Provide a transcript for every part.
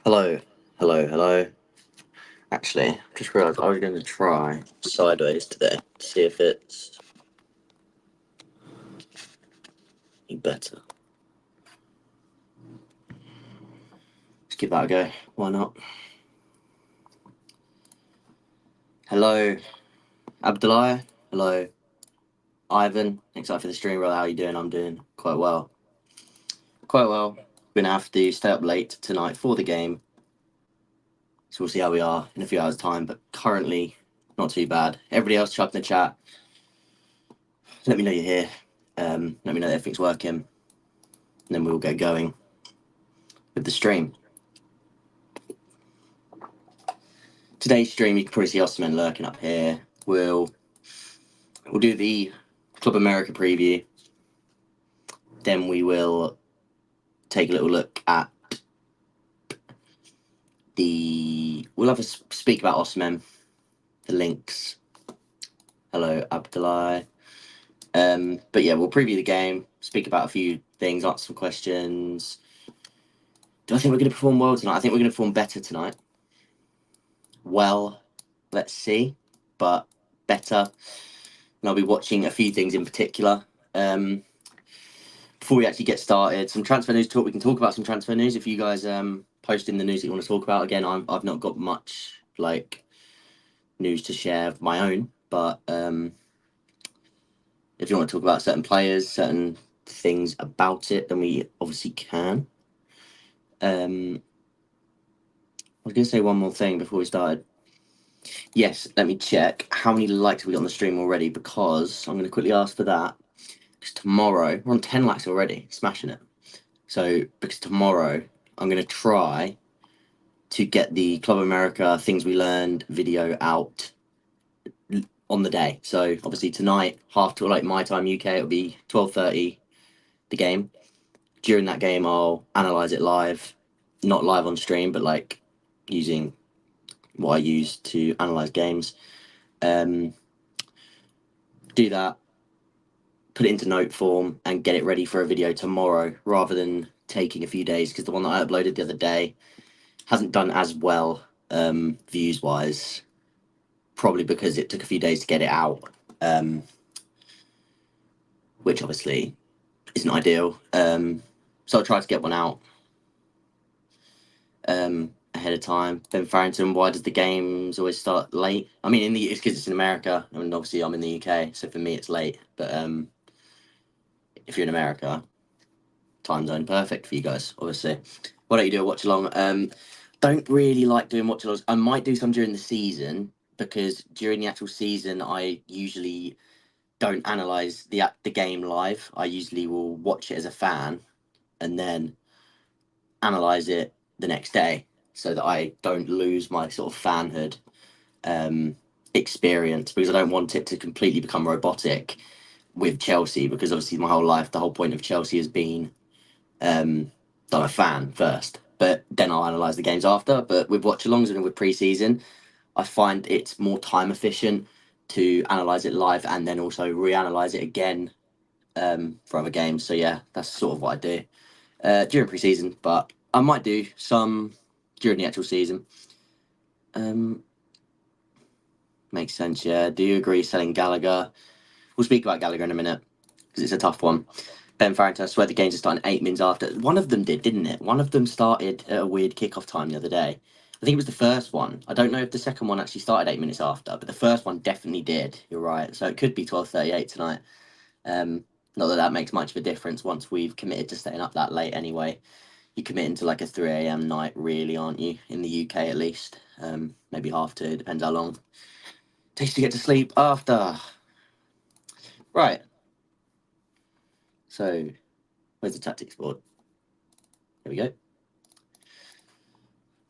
Hello, hello. Actually, just realised I was going to try sideways today to see if it's any better. Let's give that a go. Why not? Hello, Abdullah. Hello, Ivan. Excited for the stream, brother. How you doing? I'm doing quite well. Quite well. Gonna have to stay up late tonight for the game, so we'll see how we are in a few hours' time. But currently, not too bad. Everybody else, chuck in the chat. Let me know you're here. Let me know that everything's working, and then we'll get going with the stream. Today's stream, you can probably see Osimhen lurking up here. We'll do the Club America preview. Then we will take a little look at we'll have a speak about Osimhen, the links. Hello, Abdullah. But yeah, we'll preview the game, speak about a few things, answer some questions. Do I think we're going to perform well tonight? I think we're going to perform better tonight. Well, let's see, but better. And I'll be watching a few things in particular. Before we actually get started, some transfer news talk. We can talk about some transfer news if you guys post in the news that you want to talk about. Again, I've not got much news to share of my own, but if you want to talk about certain players, certain things about it, then we obviously can. I was going to say one more thing before we started. Yes, let me check how many likes have we got on the stream already, because I'm going to quickly ask for that. Because tomorrow we're on 10 likes already, smashing it. So because tomorrow I'm going to try to get the Club America Things We Learned video out on the day. So obviously tonight, half to my time UK, it'll be 12:30 the game. During that game, I'll analyze it live, not live on stream, but using what I use to analyze games. Do that, put it into note form, and get it ready for a video tomorrow, rather than taking a few days, because the one that I uploaded the other day hasn't done as well views wise, probably because it took a few days to get it out, which obviously isn't ideal. So I'll try to get one out ahead of time. Ben Farrington, why does the games always start late? I mean, it's because it's in America. I mean, obviously I'm in the UK, so for me it's late. But if you're in America, time zone perfect for you guys, obviously. Why don't you do a watch along? Don't really like doing watch alongs. I might do some during the season, because during the actual season I usually don't analyze the game live. I usually will watch it as a fan and then analyze it the next day, so that I don't lose my sort of fanhood experience, because I don't want it to completely become robotic with Chelsea, because obviously my whole life the whole point of Chelsea has been that I'm a fan first, but then I'll analyze the games after. But with watch alongs and with pre-season, I find it's more time efficient to analyze it live and then also reanalyze it again for other games. So yeah, that's sort of what I do during pre-season, but I might do some during the actual season. Makes sense, yeah. Do you agree selling Gallagher? We'll speak about Gallagher in a minute, because it's a tough one. Ben Farrington, I swear the games are starting 8 minutes after. One of them did, didn't it? One of them started at a weird kickoff time the other day. I think it was the first one. I don't know if the second one actually started 8 minutes after, but the first one definitely did. You're right. So it could be 12:38 tonight. Not that that makes much of a difference once we've committed to staying up that late anyway. You're committing to like a 3 a.m. night, really, aren't you? In the UK at least. Maybe half two, depends how long it takes to get to sleep after. Right. So, where's the tactics board? There we go.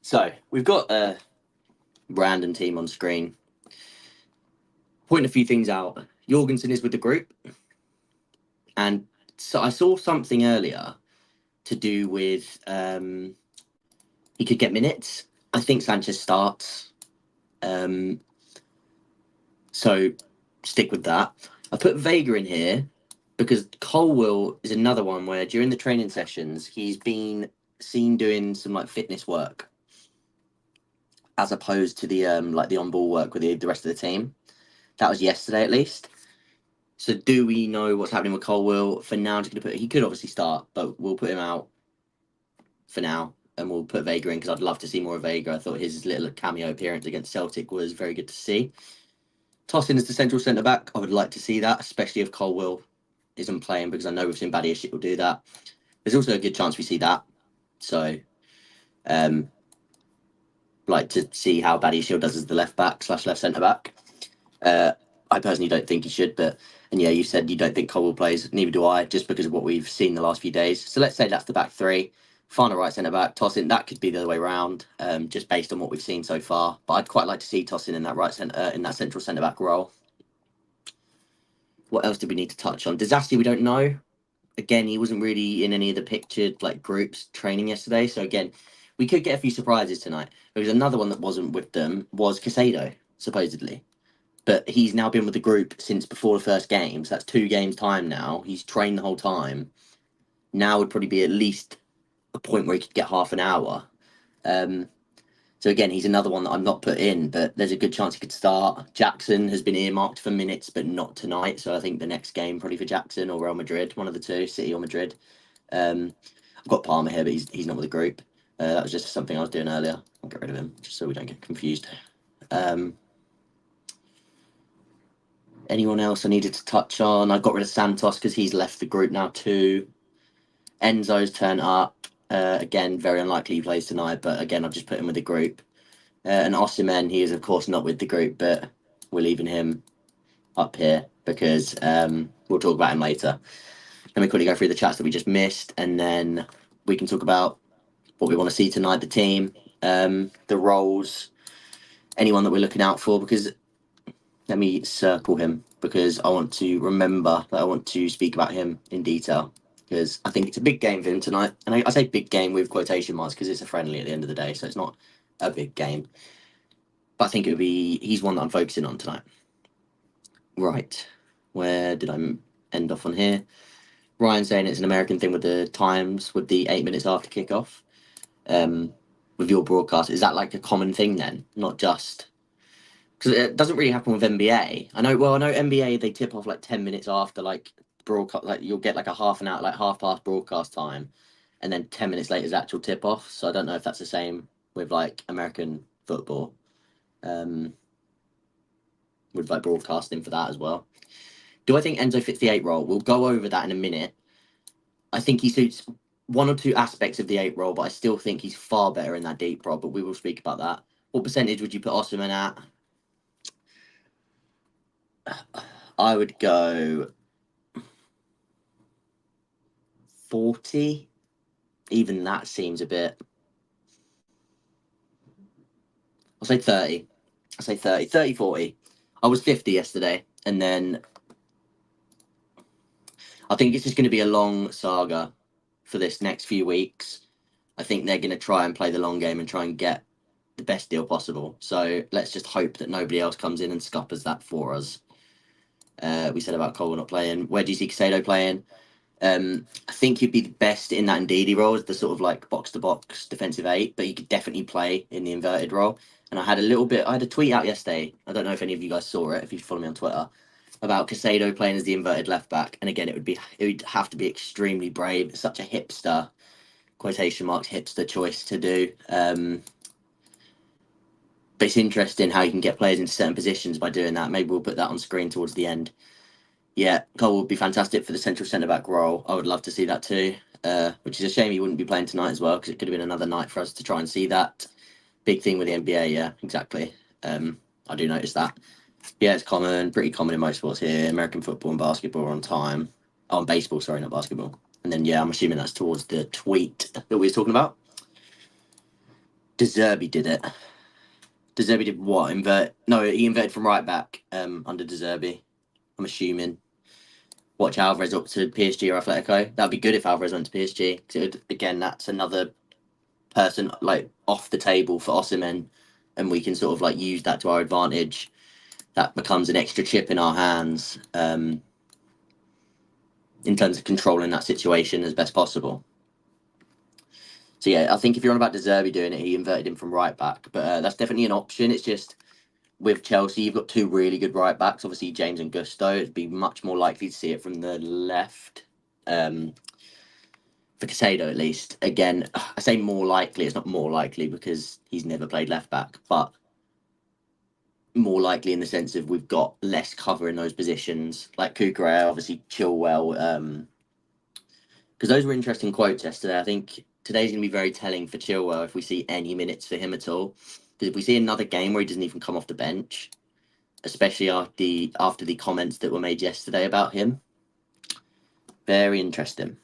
So, we've got a random team on screen. Point a few things out. Jorgensen is with the group. And so I saw something earlier to do with he could get minutes. I think Sanchez starts. So, stick with that. I put Vega in here because Colwill is another one where during the training sessions he's been seen doing some fitness work. as opposed to the like the on-ball work with the rest of the team. That was yesterday at least. So do we know what's happening with Colwill? For now, I'm just going to put. He could obviously start, but we'll put him out for now, and we'll put Vega in because I'd love to see more of Vega. I thought his little cameo appearance against Celtic was very good to see. Tossing as the central centre back, I would like to see that, especially if Colwill isn't playing, because I know we've seen Badiashile will do that. There's also a good chance we see that. So, like to see how Badiashile does as the left back / left centre back. I personally don't think he should, and yeah, you said you don't think Colwill plays. Neither do I, just because of what we've seen the last few days. So let's say that's the back three. Find a right centre back, Tosin. That could be the other way around, just based on what we've seen so far. But I'd quite like to see Tosin in that right centre, in that central centre back role. What else do we need to touch on? Disaster, we don't know. Again, he wasn't really in any of the pictured like groups training yesterday. So again, we could get a few surprises tonight. Because another one that wasn't with them was Casado, supposedly. But he's now been with the group since before the first game. So that's 2 games time now. He's trained the whole time. Now would probably be at least a point where he could get half an hour. So again, he's another one that I'm not put in, but there's a good chance he could start. Jackson has been earmarked for minutes, but not tonight. So I think the next game probably for Jackson or Real Madrid, one of the two, City or Madrid. I've got Palmer here, but he's not with the group. That was just something I was doing earlier. I'll get rid of him just so we don't get confused. Anyone else I needed to touch on? I got rid of Santos because he's left the group now too. Enzo's turned up. Again, very unlikely he plays tonight, but again, I've just put him with the group. And Osimhen, he is of course not with the group, but we're leaving him up here because we'll talk about him later. Let me quickly go through the chats that we just missed, and then we can talk about what we want to see tonight, the team, the roles, anyone that we're looking out for, because let me circle him because I want to remember that I want to speak about him in detail because I think it's a big game for him tonight. And I say big game with quotation marks because it's a friendly at the end of the day, so it's not a big game. But I think he's one that I'm focusing on tonight. Right. Where did I end off on here? Ryan saying it's an American thing with the times, with the 8 minutes after kickoff. With your broadcast, is that like a common thing then? Not just because it doesn't really happen with NBA. I know NBA they tip off like 10 minutes after like broadcast, like you'll get like a half an hour, like half past broadcast time, and then 10 minutes later is actual tip off. So I don't know if that's the same with like American football, with like broadcasting for that as well. Do I think Enzo fits the 8 role? We'll go over that in a minute. I think he suits one or two aspects of the 8 role, but I still think he's far better in that deep role. But we will speak about that. What percentage would you put Osimhen at? I would go 40. Even that seems a bit. I'll say 30. I'll say 30. 30, 40. I was 50 yesterday. And then I think it's just going to be a long saga for this next few weeks. I think they're going to try and play the long game and try and get the best deal possible. So let's just hope that nobody else comes in and scuppers that for us. We said about Cole not playing. Where do you see Casado playing? I think he'd be the best in that Ndidi role as the sort of like box-to-box defensive 8, but he could definitely play in the inverted role. And I had a tweet out yesterday. I don't know if any of you guys saw it, if you follow me on Twitter, about Casado playing as the inverted left back. And again, it would have to be extremely brave. It's such a hipster, quotation marks, hipster choice to do. But it's interesting how you can get players into certain positions by doing that. Maybe we'll put that on screen towards the end. Yeah, Cole would be fantastic for the central centre-back role. I would love to see that too, which is a shame he wouldn't be playing tonight as well, because it could have been another night for us to try and see that. Big thing with the NBA, yeah, exactly. I do notice that. Yeah, it's pretty common in most sports here. American football and basketball are on time. Oh, and baseball, sorry, not basketball. And then, yeah, I'm assuming that's towards the tweet that we were talking about. De Zerbi did it. De Zerbi did what? He inverted from right back under De Zerbi, I'm assuming. Watch Alvarez up to PSG or Atletico. That'd be good if Alvarez went to PSG. Again, that's another person like off the table for Osimhen, and we can sort of like use that to our advantage. That becomes an extra chip in our hands in terms of controlling that situation as best possible. So yeah, I think if you're on about De Zerbi doing it, he inverted him from right back, but that's definitely an option. It's just with Chelsea, you've got two really good right backs, obviously James and Gusto. It'd be much more likely to see it from the left. For Casado, at least. Again, I say more likely. It's not more likely because he's never played left back, but more likely in the sense of we've got less cover in those positions. Like Kukurea, obviously Chilwell. Because those were interesting quotes yesterday. I think today's going to be very telling for Chilwell if we see any minutes for him at all. Because if we see another game where he doesn't even come off the bench, especially after the comments that were made yesterday about him, very interesting.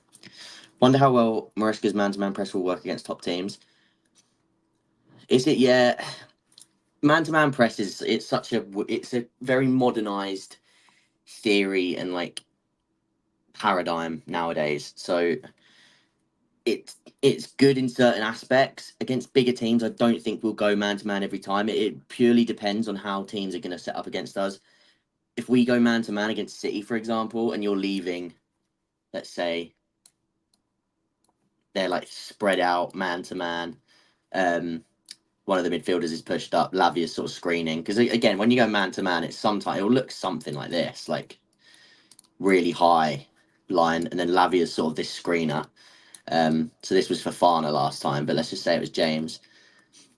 Wonder how well Maresca's man-to-man press will work against top teams. Is it? Yeah, man-to-man press is it's a very modernized theory and like paradigm nowadays. So it's good in certain aspects. Against bigger teams, I don't think we'll go man-to-man every time. It purely depends on how teams are going to set up against us. If we go man-to-man against City, for example, and you're leaving, let's say they're like spread out man-to-man, one of the midfielders is pushed up, Lavia's sort of screening. Because again, when you go man-to-man, it's sometimes it'll look something like this, like really high line, and then Lavia's sort of this screener. So this was for Fana last time, but let's just say it was James.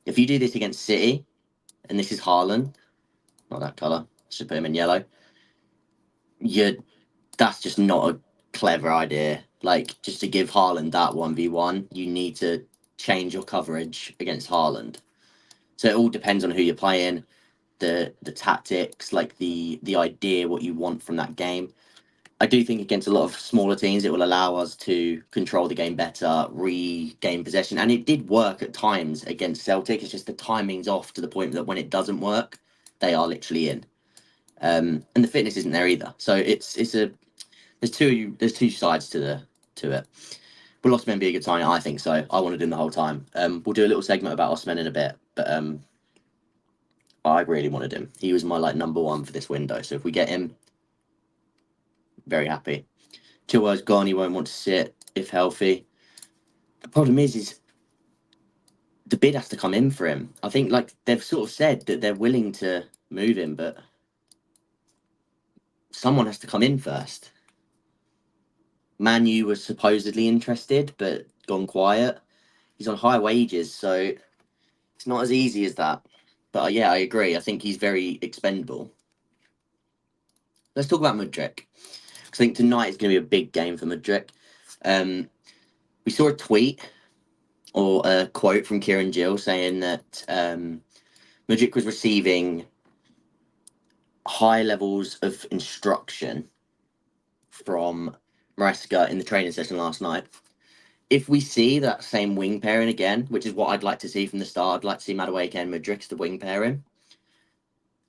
If you do this against City, and this is Haaland, not that colour, should put him in yellow. That's just not a clever idea. Like just to give Haaland that 1v1, you need to change your coverage against Haaland. So it all depends on who you're playing, the tactics, like the idea, what you want from that game. I do think against a lot of smaller teams, it will allow us to control the game better, regain possession. And it did work at times against Celtic. It's just the timing's off to the point that when it doesn't work, they are literally in. And the fitness isn't there either. So there's two sides to it. Will Osimhen be a good signing? I think so. I wanted him the whole time. We'll do a little segment about Osimhen in a bit, but I really wanted him. He was my like number one for this window. So if we get him, very happy. Chilwell's gone. He won't want to sit if healthy. The problem is the bid has to come in for him. I think like they've sort of said that they're willing to move him, but someone has to come in first. Man U was supposedly interested, but gone quiet. He's on high wages, so it's not as easy as that. But yeah, I agree. I think he's very expendable. Let's talk about Mudryk. I think tonight is going to be a big game for Mudryk. We saw a tweet or a quote from Kieran Gill saying that Mudryk was receiving high levels of instruction from Maresca in the training session last night. If we see that same wing pairing again, which is what I'd like to see from the start, I'd like to see Madueke and Mudryk as the wing pairing.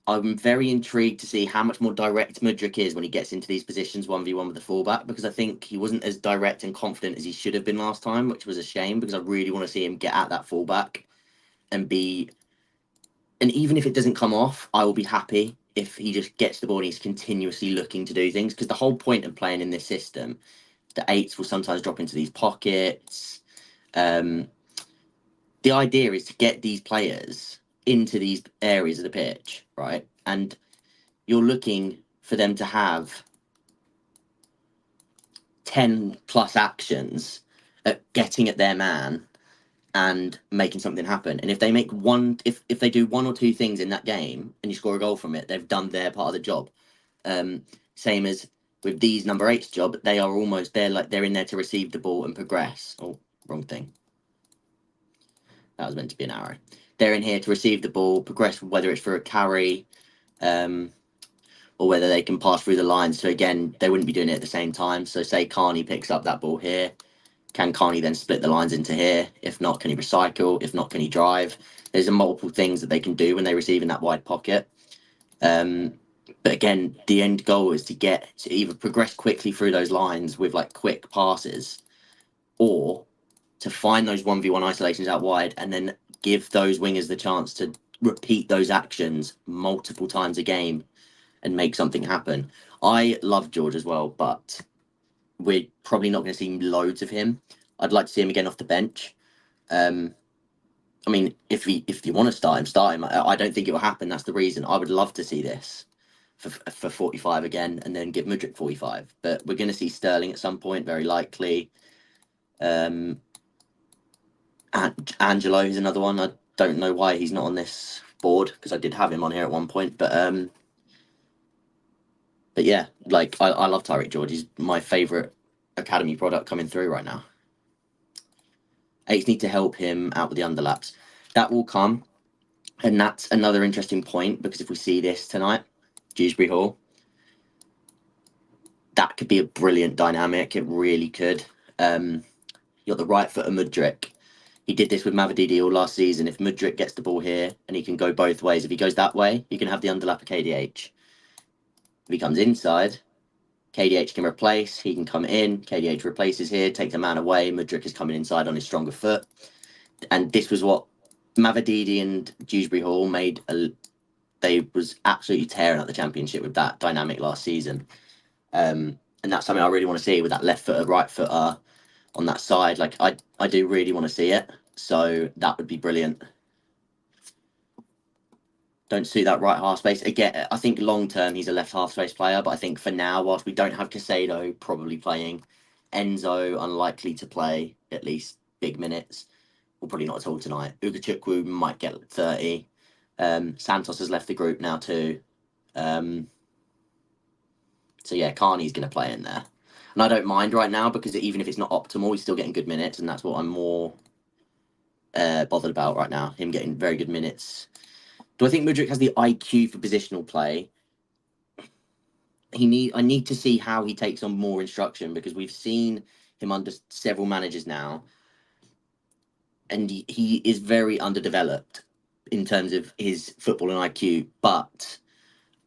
I'm very intrigued to see how much more direct Mudryk is when he gets into these positions 1v1 with the fullback, because I think he wasn't as direct and confident as he should have been last time, which was a shame because I really want to see him get at that fullback and be. And even if it doesn't come off, I will be happy if he just gets the ball and he's continuously looking to do things, because the whole point of playing in this system, the eights will sometimes drop into these pockets. The idea is to get these players into these areas of the pitch, right? And you're looking for them to have 10 plus actions at getting at their man and making something happen. And if they make one, if they do one or two things in that game and you score a goal from it, they've done their part of the job. Same as with these number eight's job, they are almost there, like they're in there to receive the ball and progress. Oh, wrong thing. That was meant to be an arrow. They're in here to receive the ball, progress, whether it's for a carry, or whether they can pass through the lines. So again, they wouldn't be doing it at the same time. So say Carney picks up that ball here. Can Carney then split the lines into here? If not, can he recycle? If not, can he drive? There's multiple things that they can do when they receive in that wide pocket. But again, the end goal is to get to either progress quickly through those lines with like quick passes, or to find those 1v1 isolations out wide and then give those wingers the chance to repeat those actions multiple times a game and make something happen. I love George as well, but we're probably not going to see loads of him. I'd like to see him again off the bench. I mean, if you want to start him, start him. I don't think it will happen. That's the reason. I would love to see this for 45 again, and then give Mudryk 45. But we're going to see Sterling at some point, very likely. Angelo is another one. I don't know why he's not on this board, because I did have him on here at one point. But yeah, like I love Tyreek George. He's my favourite academy product coming through right now. Eights need to help him out with the underlaps. That will come. And that's another interesting point, because if we see this tonight, Dewsbury Hall, that could be a brilliant dynamic. It really could. You got the right foot of Mudryk. He did this with Mavididi all last season. If Mudryk gets the ball here and he can go both ways, if he goes that way, you can have the underlap of KDH. If he comes inside, KDH can replace. He can come in. KDH replaces here, take the man away. Mudryk is coming inside on his stronger foot. And this was what Mavididi and Dewsbury Hall made. They was absolutely tearing up the championship with that dynamic last season. And that's something I really want to see, with that left footer, right footer on that side. Like I do really want to see it. So that would be brilliant. Don't suit that right half space. Again, I think long term he's a left half space player, but I think for now, whilst we don't have Casado probably playing, Enzo unlikely to play at least big minutes. Well, probably not at all tonight. Ugachukwu might get 30. Santos has left the group now too. So yeah, Carney's going to play in there. And I don't mind right now, because even if it's not optimal, he's still getting good minutes, and that's what I'm more bothered about right now, him getting very good minutes. Do I think Mudryk has the IQ for positional play? I need to see how he takes on more instruction, because we've seen him under several managers now, and he is very underdeveloped in terms of his football and IQ. But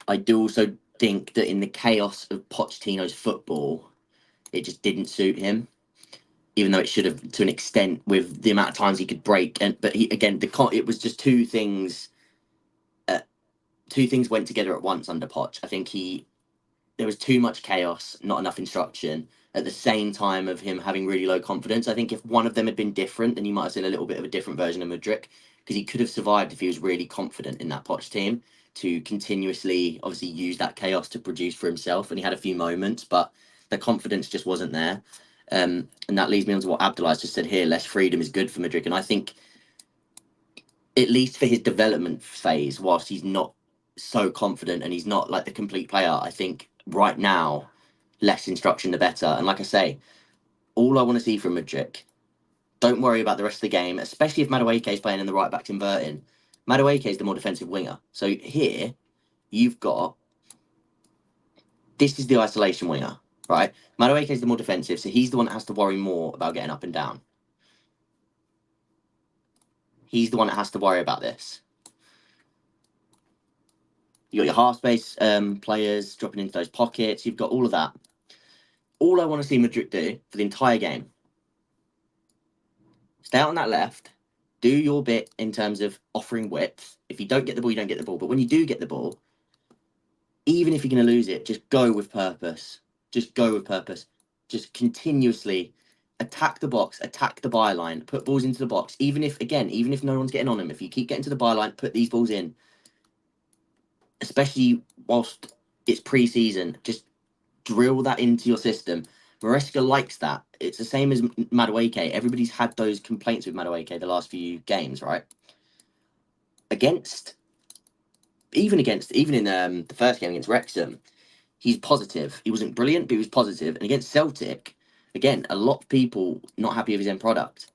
I do also think that in the chaos of Pochettino's football, it just didn't suit him, even though it should have to an extent, with the amount of times he could break. But it was just two things. Two things went together at once under Poch. I think there was too much chaos, not enough instruction, at the same time of him having really low confidence. I think if one of them had been different, then you might have seen a little bit of a different version of Mudryk, because he could have survived if he was really confident in that Poch team to continuously, obviously, use that chaos to produce for himself. And he had a few moments, but the confidence just wasn't there. And that leads me on to what Abdullah's just said here. Less freedom is good for Mudryk. And I think, at least for his development phase, whilst he's not so confident and he's not like the complete player, I think right now, less instruction the better. And like I say, all I want to see from Mudryk, don't worry about the rest of the game, especially if Madueke is playing in the right back inverting. Madueke is the more defensive winger. So here, you've got, this is the isolation winger, right? Madueke is the more defensive, so he's the one that has to worry more about getting up and down. He's the one that has to worry about this. You got your half space players dropping into those pockets. You've got all of that. All I want to see Mudryk do for the entire game, stay out on that left, do your bit in terms of offering width. If you don't get the ball, you don't get the ball. But when you do get the ball, even if you're going to lose it, just go with purpose. Just go with purpose. Just continuously attack the box, attack the byline, put balls into the box. Even if no one's getting on him, if you keep getting to the byline, put these balls in. Especially whilst it's pre-season, just drill that into your system. Maresca likes that. It's the same as Madueke. Everybody's had those complaints with Madueke the last few games, right? Even in the first game against Wrexham, he's positive. He wasn't brilliant, but he was positive. And against Celtic, again, a lot of people not happy with his end product.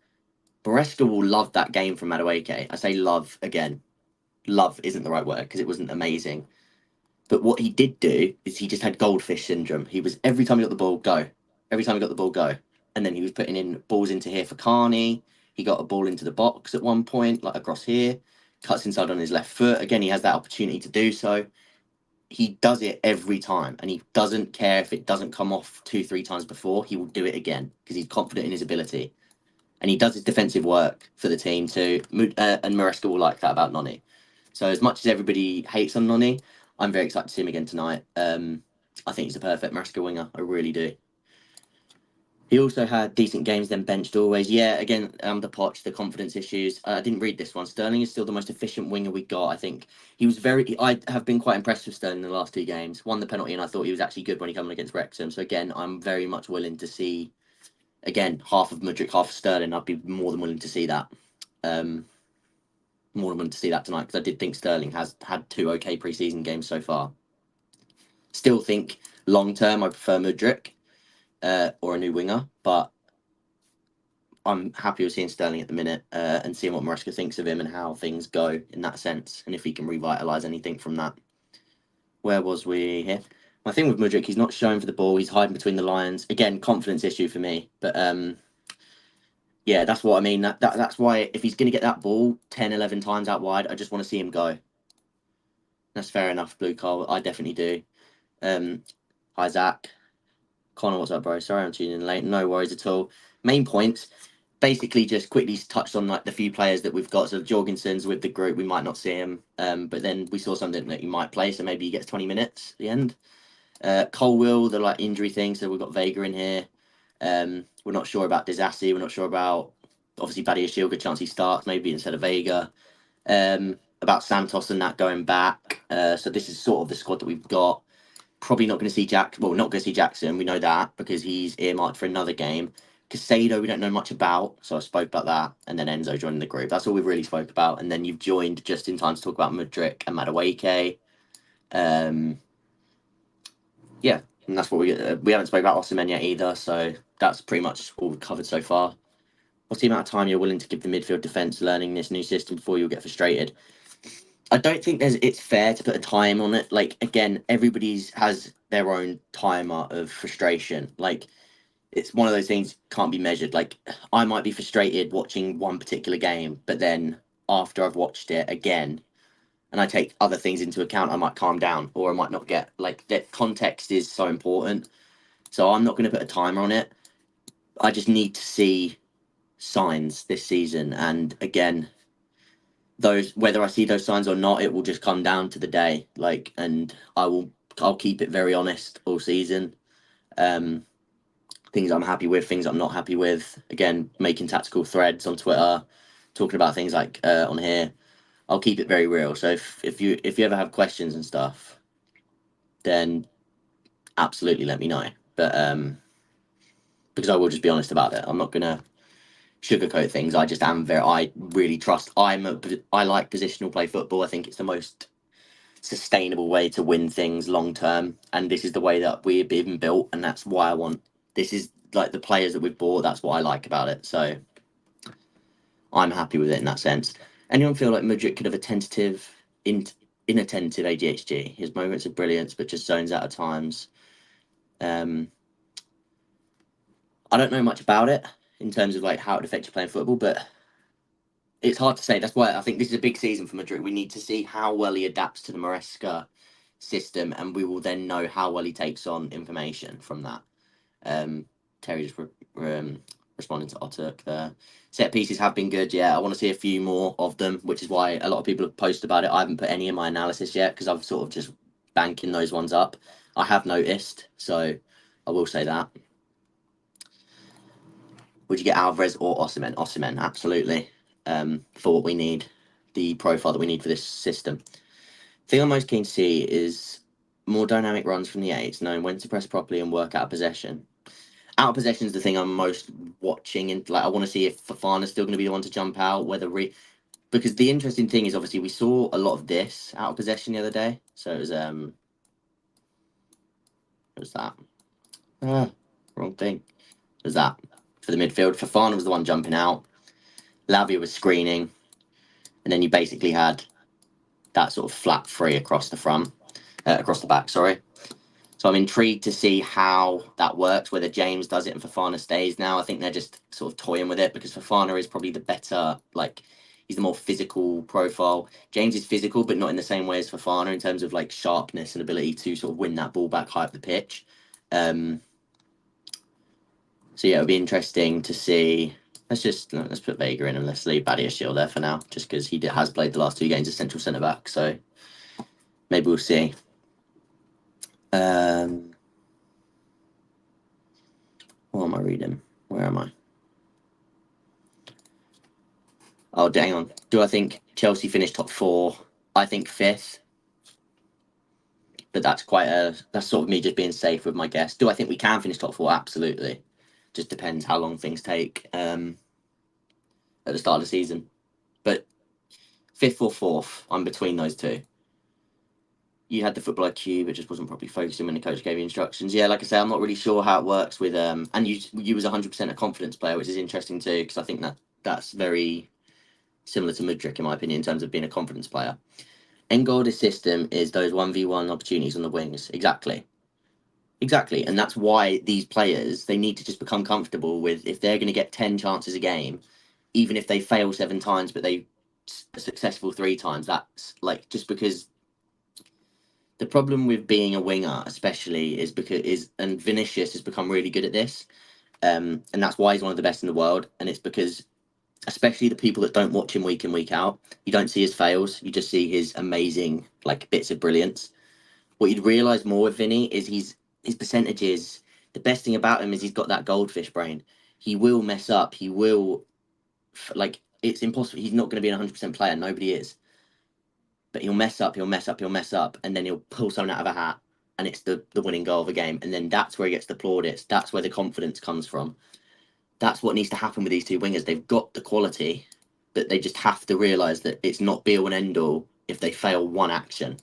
Maresca will love that game from Madueke. I say love again. Love isn't the right word, because it wasn't amazing. But what he did do is he just had goldfish syndrome. He was, every time he got the ball, go. Every time he got the ball, go. And then he was putting in balls into here for Carney. He got a ball into the box at one point, like across here. Cuts inside on his left foot. Again, he has that opportunity to do so. He does it every time. And he doesn't care if it doesn't come off 2-3 times before. He will do it again, because he's confident in his ability. And he does his defensive work for the team too. And Maresca will like that about Noni. So as much as everybody hates on Noni, I'm very excited to see him again tonight. I think he's a perfect Maresca winger. I really do. He also had decent games, then benched always. Yeah, again, the Poch, the confidence issues. I didn't read this one. Sterling is still the most efficient winger we got. I think he was very. I have been quite impressed with Sterling in the last 2 games. Won the penalty, and I thought he was actually good when he came on against Wrexham. So again, I'm very much willing to see. Again, half of Mudryk, half of Sterling. I'd be more than willing to see that. More than willing to see that tonight, because I did think Sterling has had 2 okay pre-season games so far. Still think long term I prefer Mudryk or a new winger, but I'm happy with seeing Sterling at the minute and seeing what Maresca thinks of him and how things go in that sense, and if he can revitalise anything from that. Where was we here? My thing with Mudryk, he's not showing for the ball. He's hiding between the lines. Again, confidence issue for me. But yeah, that's what I mean. That's why if he's going to get that ball 10, 11 times out wide, I just want to see him go. That's fair enough, Blue Cole. I definitely do. Hi, Zach. Connor, what's up, bro? Sorry I'm tuning in late. No worries at all. Main points. Basically, just quickly touched on like the few players that we've got. So Jorgensen's with the group. We might not see him. But then we saw something that he might play. So maybe he gets 20 minutes at the end. Colwill, the like injury thing. So we've got Vega in here. We're not sure about Disassi. We're not sure about obviously Badiashile. Good chance he starts maybe instead of Vega. About Santos and that going back. So this is sort of the squad that we've got. Probably not going to see Well, not going to see Jackson. We know that because he's earmarked for another game. Casado, we don't know much about, so I spoke about that. And then Enzo joining the group. That's all we really spoke about. And then you've joined just in time to talk about Mudryk and Madueke. Yeah, and that's what we haven't spoke about Osimhen yet either. So that's pretty much all we've covered so far. What's the amount of time you're willing to give the midfield defence learning this new system before you'll get frustrated? I don't think it's fair to put a time on it. Like again, everybody's has their own timer of frustration. Like it's one of those things can't be measured. Like I might be frustrated watching one particular game, but then after I've watched it again and I take other things into account, I might calm down or I might not get like that. Context is so important. So I'm not going to put a timer on it. I just need to see signs this season. And again, those whether I see those signs or not, it will just come down to the day. Like, and I'll keep it very honest all season. Things I'm happy with, things I'm not happy with. Again, making tactical threads on Twitter, talking about things like on here. I'll keep it very real. So if you ever have questions and stuff, then absolutely let me know. But because I will just be honest about it. I'm not gonna sugarcoat things. I really trust. I like positional play football. I think it's the most sustainable way to win things long term, and this is the way that we've been built, and that's why I want. This is like the players that we've bought. That's what I like about it. So I'm happy with it in that sense. Anyone feel like Mudryk could have a tentative, inattentive ADHD? His moments of brilliance, but just zones out at times. I don't know much about it in terms of like how it affects you playing football, but it's hard to say. That's why I think this is a big season for Mudryk. We need to see how well he adapts to the Maresca system, and we will then know how well he takes on information from that. Terry just responding to Otuk there. Set pieces have been good, yeah. I want to see a few more of them, which is why a lot of people have posted about it. I haven't put any in my analysis yet because I've sort of just banking those ones up. I have noticed, so I will say that. Would you get Alvarez or Osimhen? Osimhen, absolutely. For what we need, the profile that we need for this system. The thing I'm most keen to see is more dynamic runs from the eights, knowing when to press properly and work out of possession. Out of possession is the thing I'm most watching, and like I want to see if Fafana's still going to be the one to jump out. Because the interesting thing is obviously we saw a lot of this out of possession the other day. So it was what was that? Wrong thing. It was that for the midfield? Fafana was the one jumping out. Lavia was screening, and then you basically had that sort of flat free across the front, across the back. Sorry. So I'm intrigued to see how that works, whether James does it and Fafana stays now. I think they're just sort of toying with it because Fafana is probably the better, like, he's the more physical profile. James is physical, but not in the same way as Fafana in terms of, like, sharpness and ability to sort of win that ball back high up the pitch. So, yeah, it'll be interesting to see. Let's put Vega in and let's leave Badiashile there for now, just because he has played the last 2 games as central centre-back. So maybe we'll see. What am I read him. Where am I? Oh, dang on. Do I think Chelsea finished top 4? I think 5th. But that's that's sort of me just being safe with my guess. Do I think we can finish top 4? Absolutely. Just depends how long things take at the start of the season. But 5th or 4th, I'm between those two. You had the football IQ, but just wasn't properly focusing when the coach gave you instructions. Yeah, like I say, I'm not really sure how it works with and you was 100% a confidence player, which is interesting too, because I think that's very similar to Mudryk in my opinion in terms of being a confidence player. Engolde's system is those 1v1 opportunities on the wings. Exactly. And that's why these players, they need to just become comfortable with, if they're going to get 10 chances a game, even if they fail 7 times, but they are successful 3 times, that's like, just because the problem with being a winger, especially, and Vinicius has become really good at this. And that's why he's one of the best in the world. And it's because, especially the people that don't watch him week in, week out, you don't see his fails. You just see his amazing, like, bits of brilliance. What you'd realise more with Vinny is his percentages. The best thing about him is he's got that goldfish brain. He will mess up. He will, like, it's impossible. He's not going to be a 100% player. Nobody is. But he'll mess up, and then he'll pull something out of a hat, and it's the winning goal of a game. And then that's where he gets the plaudits. That's where the confidence comes from. That's what needs to happen with these two wingers. They've got the quality, but they just have to realise that it's not be all and end all if they fail one action.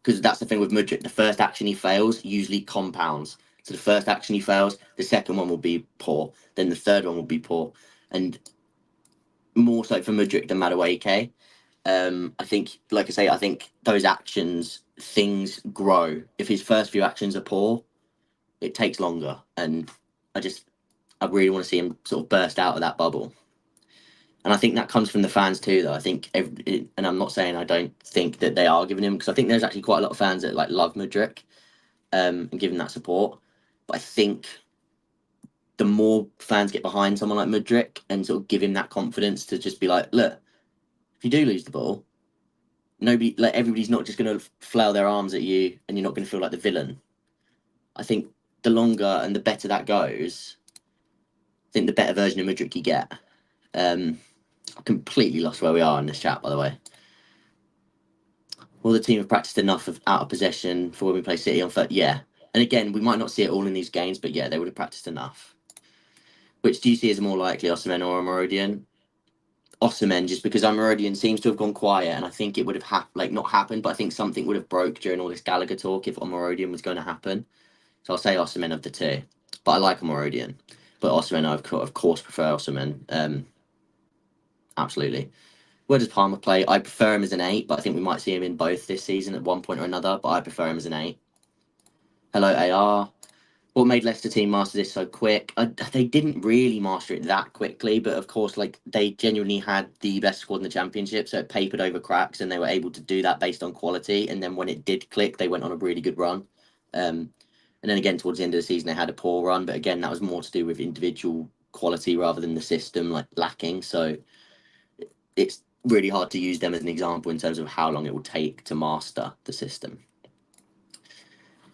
Because that's the thing with Mudryk. The first action he fails usually compounds. So the first action he fails, the second one will be poor. Then the third one will be poor. And more so for Mudryk than Madueke. I think, like I say, I think those actions, things grow. If his first few actions are poor, it takes longer. And I really want to see him sort of burst out of that bubble. And I think that comes from the fans too, though. I think, and I'm not saying I don't think that they are giving him, because I think there's actually quite a lot of fans that like love Mudryk and give him that support. But I think the more fans get behind someone like Mudryk and sort of give him that confidence to just be like, look, if you do lose the ball, everybody's not just going to flail their arms at you, and you're not going to feel like the villain. I think the longer and the better that goes, I think the better version of Mudryk you get. I completely lost where we are in this chat, by the way. Will the team have practiced enough of out of possession for when we play City on Thursday? Yeah. And again, we might not see it all in these games, but yeah, they would have practiced enough. Which do you see as more likely, Osimhen or Amorodian? Osimhen, just because Amorodian seems to have gone quiet, and I think it would have not happened, but I think something would have broke during all this Gallagher talk if Amorodian was going to happen. So I'll say Osimhen of the two. But I like Amorodian. But Osimhen, I of course prefer Osimhen. Absolutely. Where does Palmer play? I prefer him as an 8, but I think we might see him in both this season at one point or another, but I prefer him as an 8. Hello, AR. What made Leicester team master this so quick? They didn't really master it that quickly, but of course, like, they genuinely had the best squad in the championship, so it papered over cracks, and they were able to do that based on quality. And then when it did click, they went on a really good run. And then again, towards the end of the season, they had a poor run, but again, that was more to do with individual quality rather than the system lacking. So it's really hard to use them as an example in terms of how long it will take to master the system.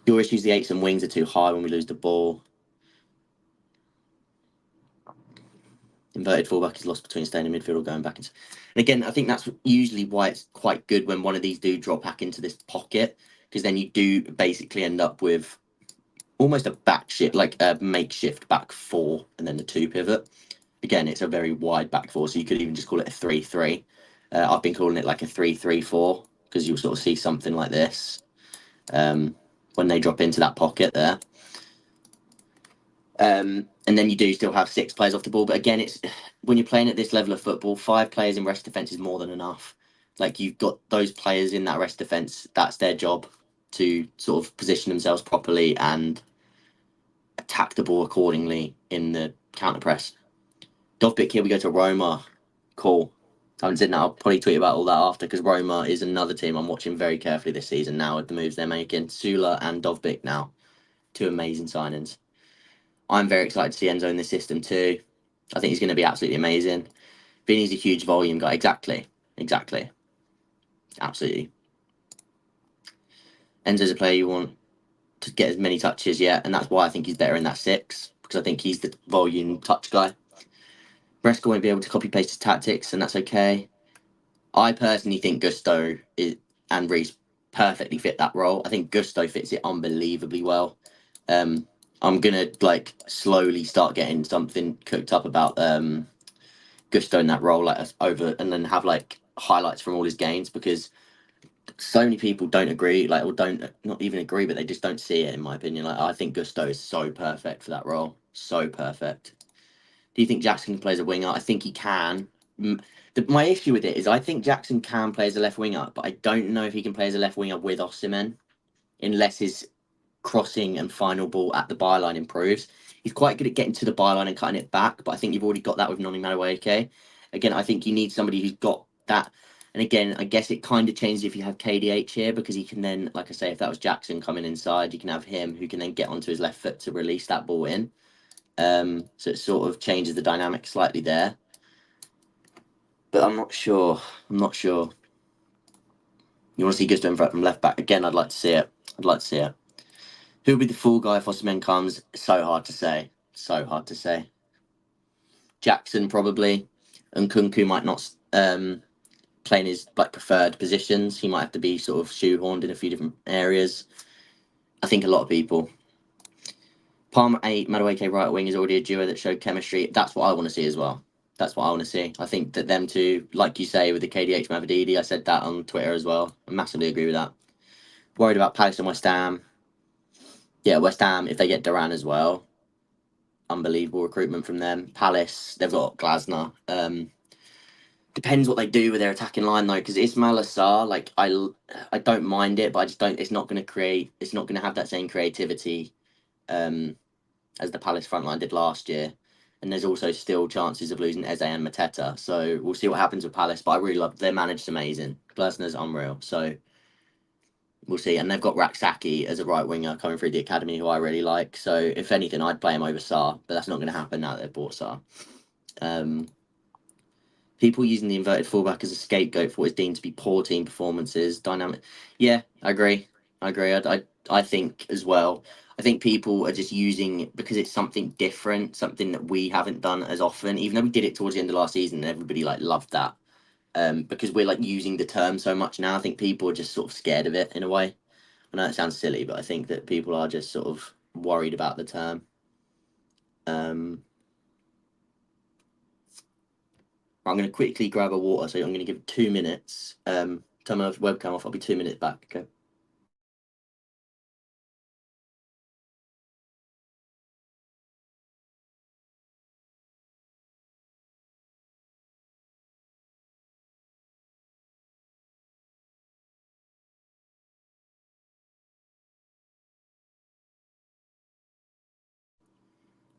Your issues, the 8s and wings are too high when we lose the ball. Inverted fullback is lost between staying in midfield or going back into. And again, I think that's usually why it's quite good when one of these do drop back into this pocket, because then you do basically end up with almost a back shift, like a makeshift back 4, and then the 2 pivot. Again, it's a very wide back 4, so you could even just call it a 3-3. I've been calling it like a 3-3-4, because you'll sort of see something like this when they drop into that pocket there. And then you do still have 6 players off the ball. But again, it's when you're playing at this level of football, 5 players in rest defence is more than enough. Like, you've got those players in that rest defence, that's their job to sort of position themselves properly and attack the ball accordingly in the counter press. Dovbyk, here we go to Roma. Cool. I haven't said that. I'll probably tweet about all that after, because Roma is another team I'm watching very carefully this season now with the moves they're making. Sula and Dovbyk now. 2 amazing signings. I'm very excited to see Enzo in this system too. I think he's going to be absolutely amazing. Vinny's a huge volume guy. Exactly. Absolutely. Enzo's a player you want to get as many touches yet, and that's why I think he's better in that 6, because I think he's the volume touch guy. Bresca won't be able to copy paste his tactics, and that's okay. I personally think Gusto and Reece perfectly fit that role. I think Gusto fits it unbelievably well. I'm gonna like slowly start getting something cooked up about Gusto in that role, like over, and then have like highlights from all his games, because so many people don't agree, like, or don't not even agree, but they just don't see it. In my opinion, like I think Gusto is so perfect for that role, so perfect. Do you think Jackson can play as a winger? I think he can. My issue with it is I think Jackson can play as a left winger, but I don't know if he can play as a left winger with Osimhen, unless his crossing and final ball at the byline improves. He's quite good at getting to the byline and cutting it back, but I think you've already got that with Noni Madueke. Again, I think you need somebody who's got that. And again, I guess it kind of changes if you have KDH here, because he can then, like I say, if that was Jackson coming inside, you can have him who can then get onto his left foot to release that ball in. So it sort of changes the dynamic slightly there. But I'm not sure. I'm not sure. You want to see Gusto from left back? Again, I'd like to see it. I'd like to see it. Who'll be the full guy if Osimhen comes? So hard to say. So hard to say. Jackson probably, and Kunku might not play in his like preferred positions. He might have to be sort of shoehorned in a few different areas. I think a lot of people. Palmer 8, Madueke right wing is already a duo that showed chemistry. That's what I want to see as well. That's what I want to see. I think that them two, like you say, with the KDH Mavadidi, I said that on Twitter as well. I massively agree with that. Worried about Palace and West Ham. Yeah, West Ham, if they get Duran as well, unbelievable recruitment from them. Palace, they've got Glasner. Depends what they do with their attacking line though, because Ismail Assar, like I don't mind it, but I just don't. It's not going to create. It's not going to have that same creativity as the Palace front line did last year. And there's also still chances of losing Eze and Mateta. So we'll see what happens with Palace. But I really love their managed amazing. Glasner's unreal. So we'll see. And they've got Raksaki as a right winger coming through the academy, who I really like. So if anything, I'd play him over Sarr, but that's not going to happen now that they've bought Sarr. People using the inverted fullback as a scapegoat for what is deemed to be poor team performances, dynamic. Yeah, I agree. I think as well. I think people are just using, because it's something different, something that we haven't done as often. Even though we did it towards the end of last season, and everybody like loved that. Because we're like using the term so much now. I think people are just sort of scared of it in a way. I know it sounds silly, but I think that people are just sort of worried about the term. I'm going to quickly grab a water, so I'm going to give it 2 minutes. Turn my webcam off. I'll be 2 minutes back. Okay.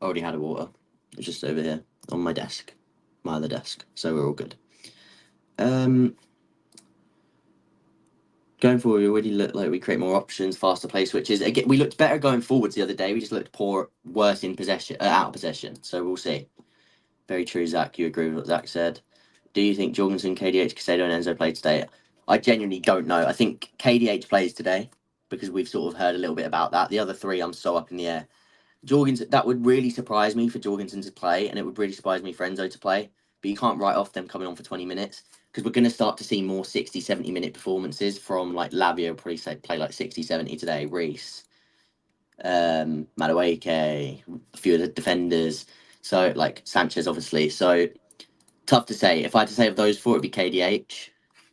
I already had a water. It's just over here on my desk, my other desk. So we're all good. Going forward, we already look like we create more options, faster play switches. Again, we looked better going forwards the other day. We just looked worse in possession, out of possession. So we'll see. Very true, Zach. You agree with what Zach said. Do you think Jorgensen, KDH, Casado, and Enzo played today? I genuinely don't know. I think KDH plays today, because we've sort of heard a little bit about that. The other three, I'm so up in the air. Jorgensen, that would really surprise me for Jorgensen to play, and it would really surprise me for Enzo to play. But you can't write off them coming on for 20 minutes, because we're going to start to see more 60, 70-minute performances from like Lavia, will probably say play like 60, 70 today. Reece, Madueke, a few of the defenders. So like Sanchez, obviously. So tough to say. If I had to say of those four, it'd be KDH.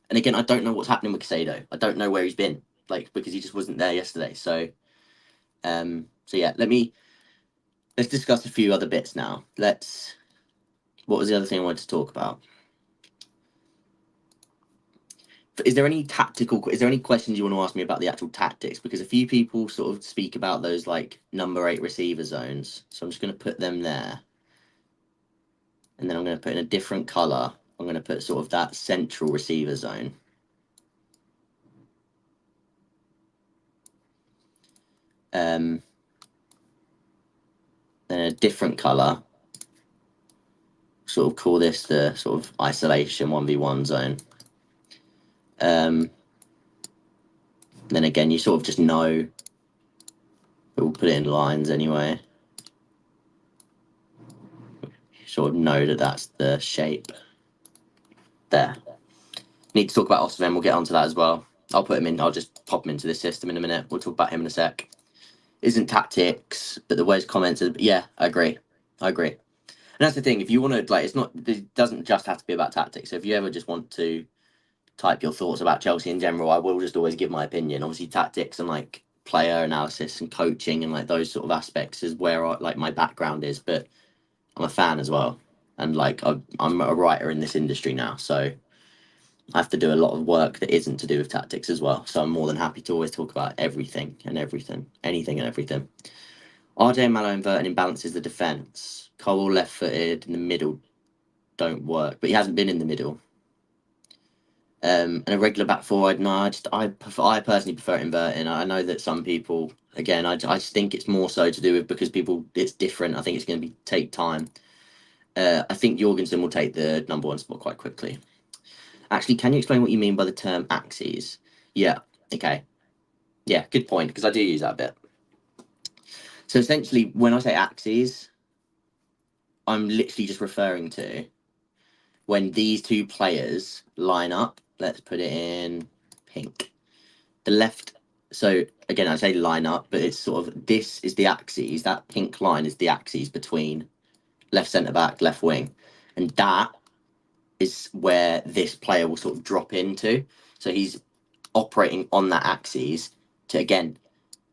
And again, I don't know what's happening with Casado. I don't know where he's been, like, because he just wasn't there yesterday. So yeah, let's discuss a few other bits now. What was the other thing I wanted to talk about? Is there any questions you want to ask me about the actual tactics? Because a few people sort of speak about those like number 8 receiver zones. So I'm just going to put them there. And then I'm going to put in a different color. I'm going to put sort of that central receiver zone. Then a different color. Sort of call this the sort of isolation 1v1 zone. Then again, you sort of just know but we'll put it in lines anyway. Sort of know that that's the shape there. Need to talk about Osimhen. We'll get onto that as well. I'll put him in. I'll just pop him into the system in a minute. We'll talk about him in a sec. Isn't tactics, but the way his comments are. Yeah, I agree. And that's the thing. If you want to, like, it doesn't just have to be about tactics. So if you ever just want to type your thoughts about Chelsea in general, I will just always give my opinion. Obviously, tactics and like player analysis and coaching and like those sort of aspects is where like my background is. But I'm a fan as well, and like I'm a writer in this industry now, so I have to do a lot of work that isn't to do with tactics as well. So I'm more than happy to always talk about everything, anything and everything. RJ Mallow inverting imbalances the defence. Cole left-footed in the middle don't work, but he hasn't been in the middle. And a regular back forward, no, I personally prefer inverting. I know that some people, again, I just think it's more so to do with because it's different. I think it's going to take time. I think Jorgensen will take the number one spot quite quickly. Actually, can you explain what you mean by the term axes? Yeah, okay. Yeah, good point, because I do use that a bit. So essentially, when I say axes, I'm literally just referring to when these two players line up. Let's put it in pink. The left, so again, I say line up, but it's sort of, this is the axes. That pink line is the axes between left centre back, left wing. And that is where this player will sort of drop into. So he's operating on that axis to, again,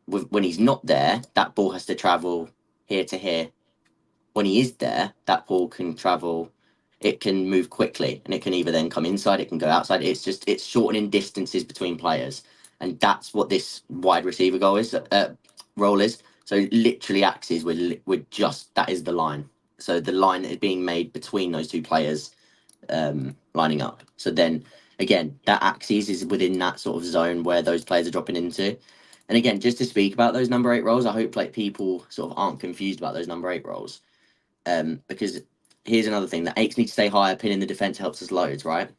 when he's not there, that ball has to travel here to here. When he is there, that ball can travel, it can move quickly, and it can either then come inside, it can go outside. It's shortening distances between players, and that's what this wide receiver role is. So literally, axes would just, that is the line. So the line that is being made between those two players lining up. So then again, that axis is within that sort of zone where those players are dropping into. And again, just to speak about those number 8 roles, I hope like people sort of aren't confused about those number 8 roles. Because here's another thing: the 8s need to stay higher. Pinning the defense helps us loads, right?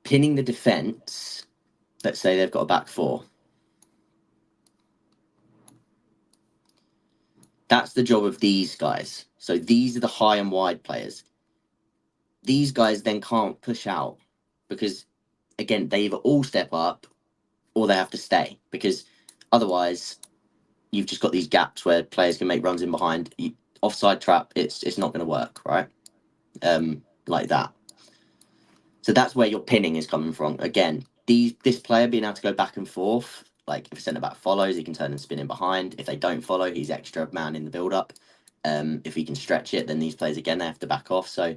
Pinning the defense. Let's say they've got a back 4. That's the job of these guys. So these are the high and wide players. These guys then can't push out because, again, they either all step up or they have to stay, because otherwise you've just got these gaps where players can make runs in behind. Offside trap, it's not going to work, right? Like that. So that's where your pinning is coming from. Again, this player being able to go back and forth, like if a centre back follows, he can turn and spin in behind. If they don't follow, he's extra man in the build up. If he can stretch it, then these players again they have to back off. So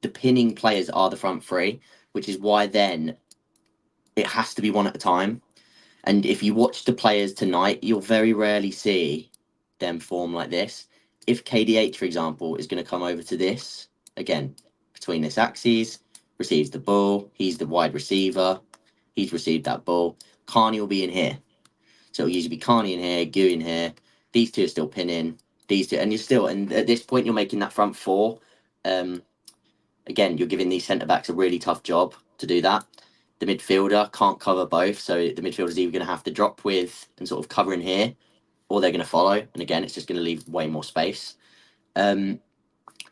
the pinning players are the front 3, which is why then it has to be one at a time. And if you watch the players tonight, you'll very rarely see them form like this. If KDH, for example, is going to come over to this, again, between this axis, receives the ball, he's the wide receiver, he's received that ball, Carney will be in here. So it'll usually be Carney in here, Gu in here, these two are still pinning, these two, and at this point, you're making that front 4. Again, you're giving these centre-backs a really tough job to do that. The midfielder can't cover both, so the midfielder's either going to have to drop with and sort of cover in here, or they're going to follow. And again, it's just going to leave way more space. And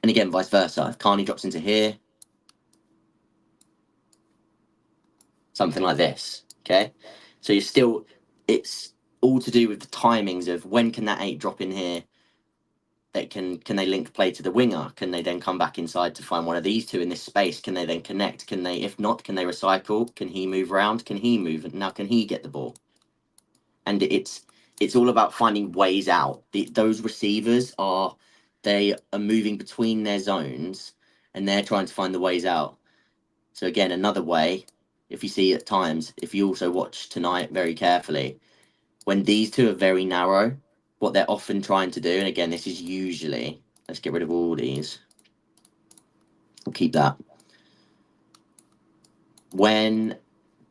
again, vice versa. If Carney drops into here, something like this, okay? So it's all to do with the timings of when can that 8 drop in here. Can they link play to the winger? Can they then come back inside to find one of these two in this space? Can they then connect? Can they, if not, can they recycle? Can he move around? Can he move? Now, can he get the ball? And it's all about finding ways out. Those receivers are moving between their zones, and they're trying to find the ways out. So again, another way, if you see at times, if you also watch tonight very carefully, when these two are very narrow, what they're often trying to do, and again, this is usually, let's get rid of all these. We'll keep that. When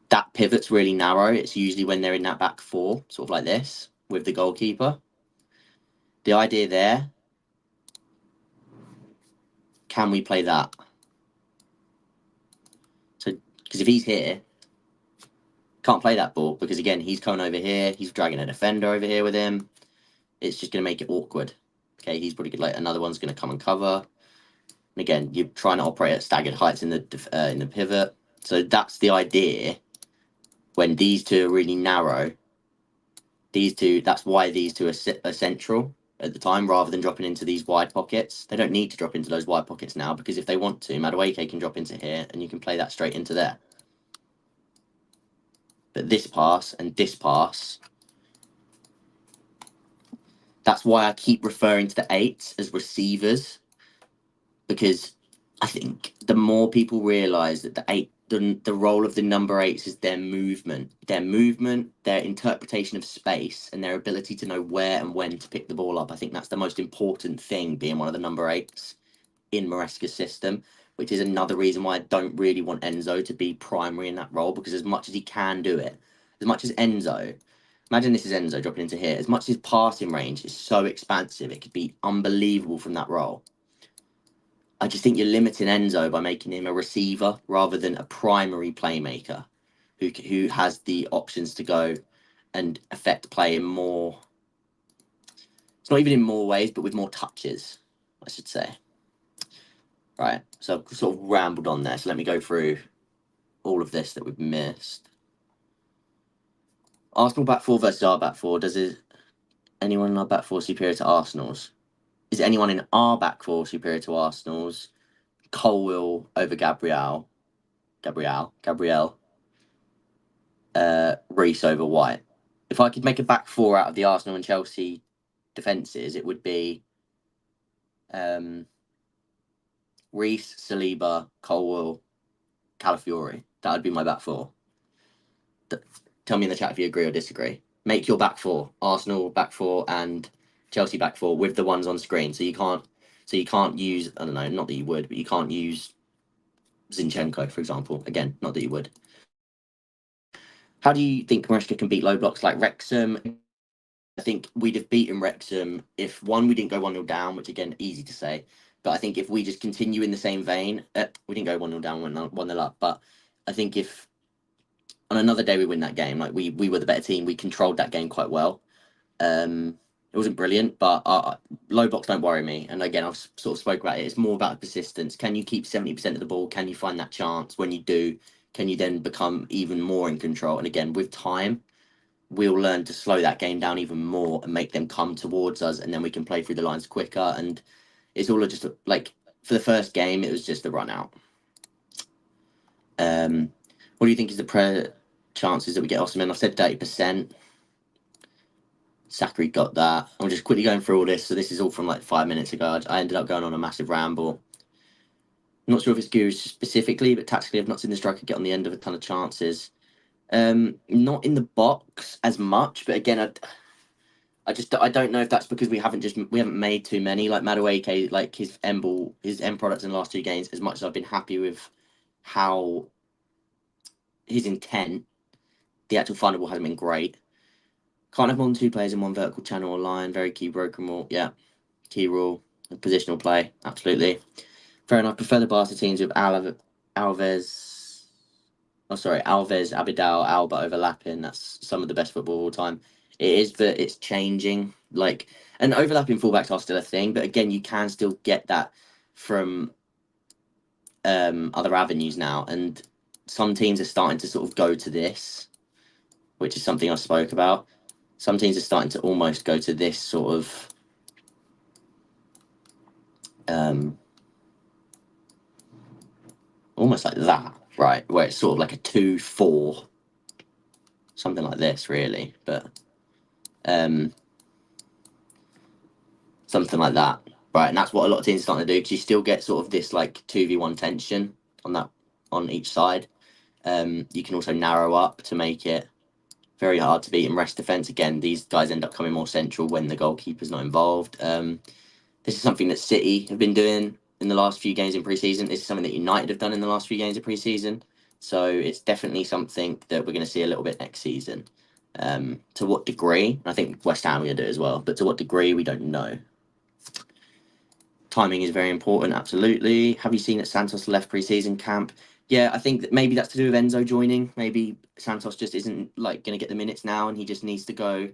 that pivot's really narrow, it's usually when they're in that back 4, sort of like this, with the goalkeeper. The idea there, can we play that? So, because if he's here, can't play that ball, because again, he's coming over here, he's dragging a defender over here with him. it's just going to make it awkward. Okay, he's pretty good. Like another one's going to come and cover. And again, you're trying to operate at staggered heights in the pivot. So that's the idea. When these two are really narrow, that's why these two are central at the time, rather than dropping into these wide pockets. They don't need to drop into those wide pockets now, because if they want to, Madueke can drop into here and you can play that straight into there. But this pass and this pass, that's why I keep referring to the 8s as receivers, because I think the more people realise that the role of the number 8s is their movement, their interpretation of space, and their ability to know where and when to pick the ball up. I think that's the most important thing, being one of the number 8s in Maresca's system, which is another reason why I don't really want Enzo to be primary in that role, because as much as he can do it, as much as Enzo, imagine this is Enzo dropping into here, as much as his passing range is so expansive, it could be unbelievable from that role. I just think you're limiting Enzo by making him a receiver rather than a primary playmaker who has the options to go and affect play in more. It's not even in more ways, but with more touches, I should say. Right, so I've sort of rambled on there. So let me go through all of this that we've missed. Arsenal back four versus our back four. Anyone in our back four superior to Arsenal's? Is anyone in our back four superior to Arsenal's? Colwill over Gabriel. Reece over White. If I could make a back four out of the Arsenal and Chelsea defences, it would be Reece, Saliba, Colwill, Calafiori. That would be my back four. Tell me in the chat if you agree or disagree. Make your back four, Arsenal back four and Chelsea back four, with the ones on screen. So you can't use, I don't know, not that you would, but you can't use Zinchenko, for example. Again, not that you would. How do you think Maresca can beat low blocks like Wrexham? I think we'd have beaten Wrexham if, one, we didn't go 1-0 down, which again, easy to say. But I think if we just continue in the same vein, we didn't go 1-0 down, 1-0 up. But I think if on another day we win that game, like we were the better team, we controlled that game quite well. It wasn't brilliant, but low blocks don't worry me. And again, I've sort of spoke about it. It's more about persistence. Can you keep 70% of the ball? Can you find that chance? When you do, can you then become even more in control? And again, with time, we'll learn to slow that game down even more and make them come towards us, and then we can play through the lines quicker. And it's all just like, for the first game, it was just a run out. What do you think is the chances that we get Osimhen? I've said 30%. Sakri got that. I'm just quickly going through all this. So this is all from like 5 minutes ago. I ended up going on a massive ramble. I'm not sure if it's Guru specifically, but tactically, I've not seen the striker get on the end of a ton of chances. Not in the box as much, but again, I don't know if that's because we haven't made too many. Like Madueke, like his end products in the last 2 games. As much as I've been happy with how his intent, the actual final ball hasn't been great. Can't have more than 2 players in one vertical channel or line. Very key broken rule. Yeah, key rule. Positional play. Absolutely. Fair enough. Prefer the Barca teams with Alves, Abidal, Alba overlapping. That's some of the best football of all time. It is, but it's changing. Like, and overlapping fullbacks are still a thing, but again, you can still get that from other avenues now. And some teams are starting to sort of go to this, which is something I spoke about. Some teams are starting to almost go to this sort of almost like that, right? Where it's sort of like a 2-4, something like this, really. But something like that, right? And that's what a lot of teams are starting to do, because you still get sort of this like 2v1 tension on each side. You can also narrow up to make it very hard to beat in rest defense. Again, these guys end up coming more central when the goalkeeper's not involved. This is something that City have been doing in the last few games in pre-season. This is something that United have done in the last few games of pre-season. So it's definitely something that we're going to see a little bit next season. To what degree? I think West Ham are going to do it as well, but to what degree, we don't know. Timing is very important, absolutely. Have you seen that Santos left pre-season camp? Yeah, I think that maybe that's to do with Enzo joining. Maybe Santos just isn't like going to get the minutes now, and he just needs to go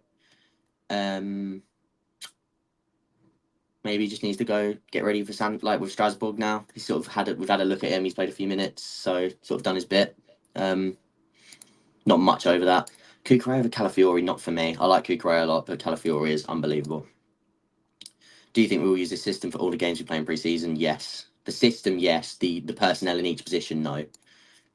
maybe just needs to go get ready for with Strasbourg now. He's sort of we've had a look at him. He's played a few minutes, so sort of done his bit. Not much over that. Cucurella over Calafiori, not for me. I like Cucurella a lot, but Calafiori is unbelievable. Do you think we will use this system for all the games we play in pre-season? Yes. The system, yes. The personnel in each position, no.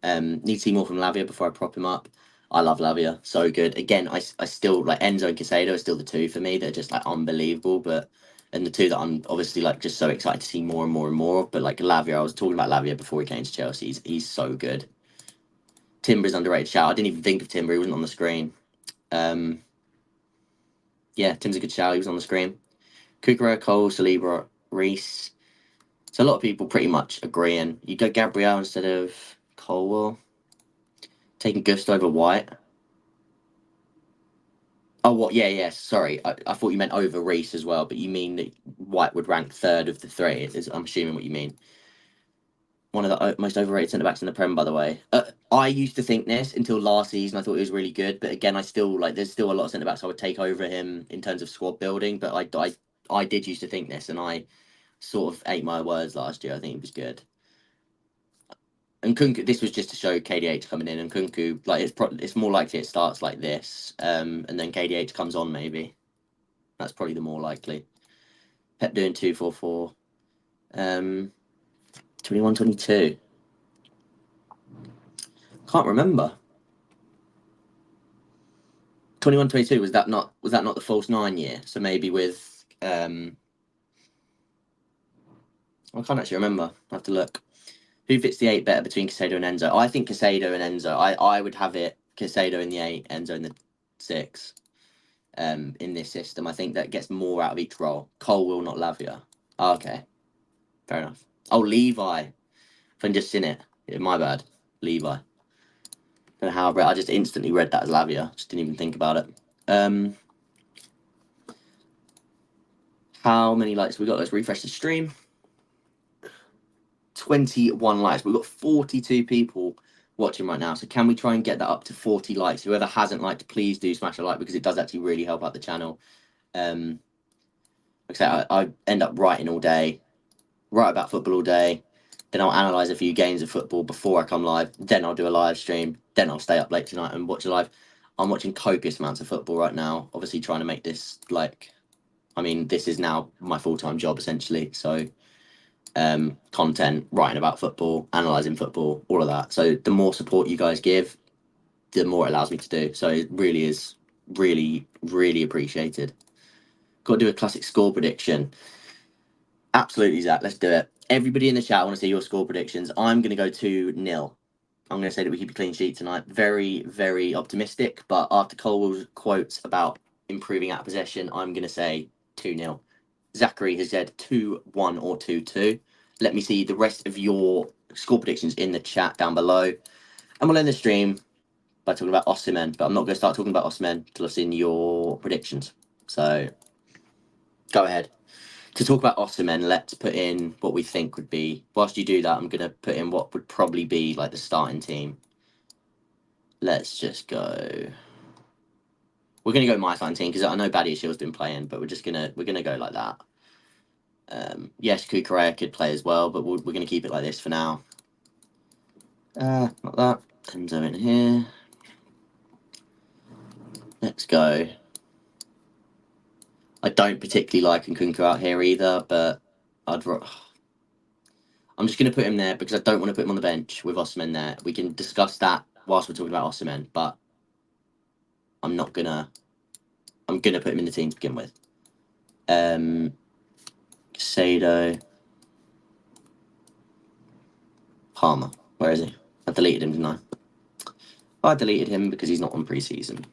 Need to see more from Lavia before I prop him up. I love Lavia, so good. Again, I still like Enzo and Casado are still the two for me. They're just like unbelievable, and the two that I'm obviously like just so excited to see more and more and more of. But like Lavia, I was talking about Lavia before he came to Chelsea. He's so good. Timber's underrated shout. I didn't even think of Timber. He wasn't on the screen. Yeah, Tim's a good shout. He was on the screen. Cucurella, Cole, Saliba, Reese. So a lot of people pretty much agreeing. You go Gabriel instead of Colwell. Taking Gusto over White. Oh, what? Yeah, yeah. Sorry, I thought you meant over Reese as well, but you mean that White would rank third of the three? I'm assuming what you mean. One of the most overrated centre backs in the Prem, by the way. I used to think this until last season. I thought he was really good, but again, I still like. There's still a lot of centre backs I would take over him in terms of squad building. But I did used to think this, and I sort of ate my words last year. I think he was good. And Kunku, this was just to show KDH coming in, and Kunku, like it's more likely it starts like this, and then KDH comes on maybe. That's probably the more likely. Pep doing 2-4-4. 21-22. Can't remember. 21-22 was that not the false 9 year? So maybe with I can't actually remember. I have to look. Who fits the 8 better between Casado and Enzo? I think Casado and Enzo. I would have it Casado in the 8, Enzo in the 6. In this system, I think that gets more out of each role. Cole will not Lavia. Oh, okay, fair enough. Oh, Levi. I've just seen it. Yeah, my bad. Levi. Don't know how I just instantly read that as Lavia. Just didn't even think about it. How many likes we got? Let's refresh the stream. 21 likes. We've got 42 people watching right now. So can we try and get that up to 40 likes? Whoever hasn't liked, please do smash a like because it does actually really help out the channel. Like I say, I end up writing all day, write about football all day. Then I'll analyse a few games of football before I come live. Then I'll do a live stream. Then I'll stay up late tonight and watch a live. I'm watching copious amounts of football right now. Obviously trying to make this this is now my full-time job essentially. So content, writing about football, analysing football, all of that. So the more support you guys give, the more it allows me to do. So it really is really, really appreciated. Got to do a classic score prediction. Absolutely, Zach. Let's do it. Everybody in the chat, I want to see your score predictions. I'm going to go 2-0. I'm going to say that we keep a clean sheet tonight. Very, very optimistic. But after Colwell's quotes about improving out of possession, I'm going to say 2-0. Zachary has said 2-1 or 2-2. Let me see the rest of your score predictions in the chat down below. And we'll end the stream by talking about Osimhen. But I'm not going to start talking about Osimhen until I've seen your predictions. So go ahead. To talk about Osimhen, let's put in what we think would be. Whilst you do that, I'm going to put in what would probably be like the starting team. Let's just go. We're going to go my starting team because I know Badiashil's been playing, but we're gonna go like that. Yes, Cucurella could play as well, but we're going to keep it like this for now. Not that. Enzo in here. Let's go. I don't particularly like Nkunku out here either, but I'm just going to put him there because I don't want to put him on the bench with Osimhen there. We can discuss that whilst we're talking about Osimhen, but I'm going to put him in the team to begin with. Casado. Palmer. Where is he? I deleted him, didn't I? I deleted him because he's not on pre-season.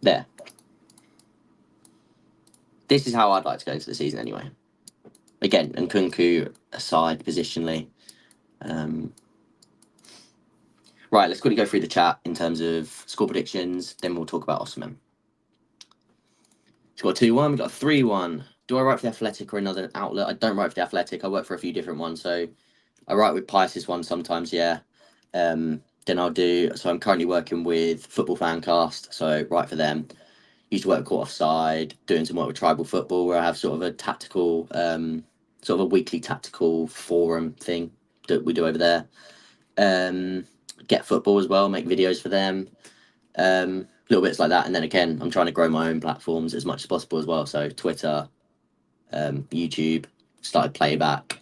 There. This is how I'd like to go into the season anyway. Again, Nkunku aside positionally. Right, let's quickly go through the chat in terms of score predictions. Then we'll talk about Osimhen. It's got a 2-1. We've got a 3-1. Do I write for the Athletic or another outlet? I don't write for the Athletic. I work for a few different ones. So I write with Pius's one sometimes, yeah. Then I'll do. So I'm currently working with Football Fancast. So right for them. Used to work Court Offside, doing some work with Tribal Football, where I have sort of a tactical, sort of a weekly tactical forum thing that we do over there. Get Football as well, make videos for them. Little bits like that, and then again, I'm trying to grow my own platforms as much as possible as well. So Twitter, YouTube, started playback.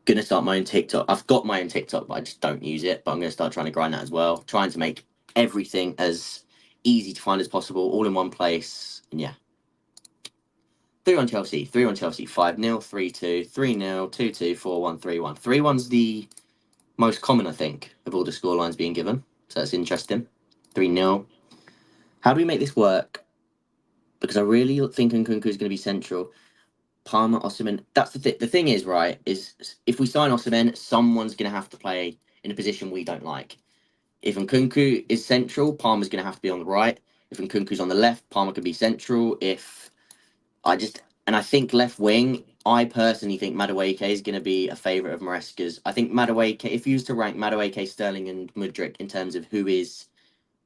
Gonna start my own TikTok. I've got my own TikTok, but I just don't use it. But I'm gonna start trying to grind that as well. Trying to make everything as easy to find as possible, all in one place. And yeah. 3-1 Chelsea, 3-1 Chelsea, 5-0, 3-2, 3-0, 2-2, 4-1, 3-1. 3-1's the most common, I think, of all the scorelines being given. So that's interesting. 3-0. How do we make this work? Because I really think Nkunku is going to be central. Palmer, Osimhen. That's the thing. The thing is, right, is if we sign Osimhen, someone's going to have to play in a position we don't like. If Nkunku is central, Palmer's going to have to be on the right. If Nkunku's on the left, Palmer can be central. I think left wing, I personally think Madueke is going to be a favourite of Maresca's. I think Madueke, if you used to rank Madueke, Sterling, and Mudryk in terms of who is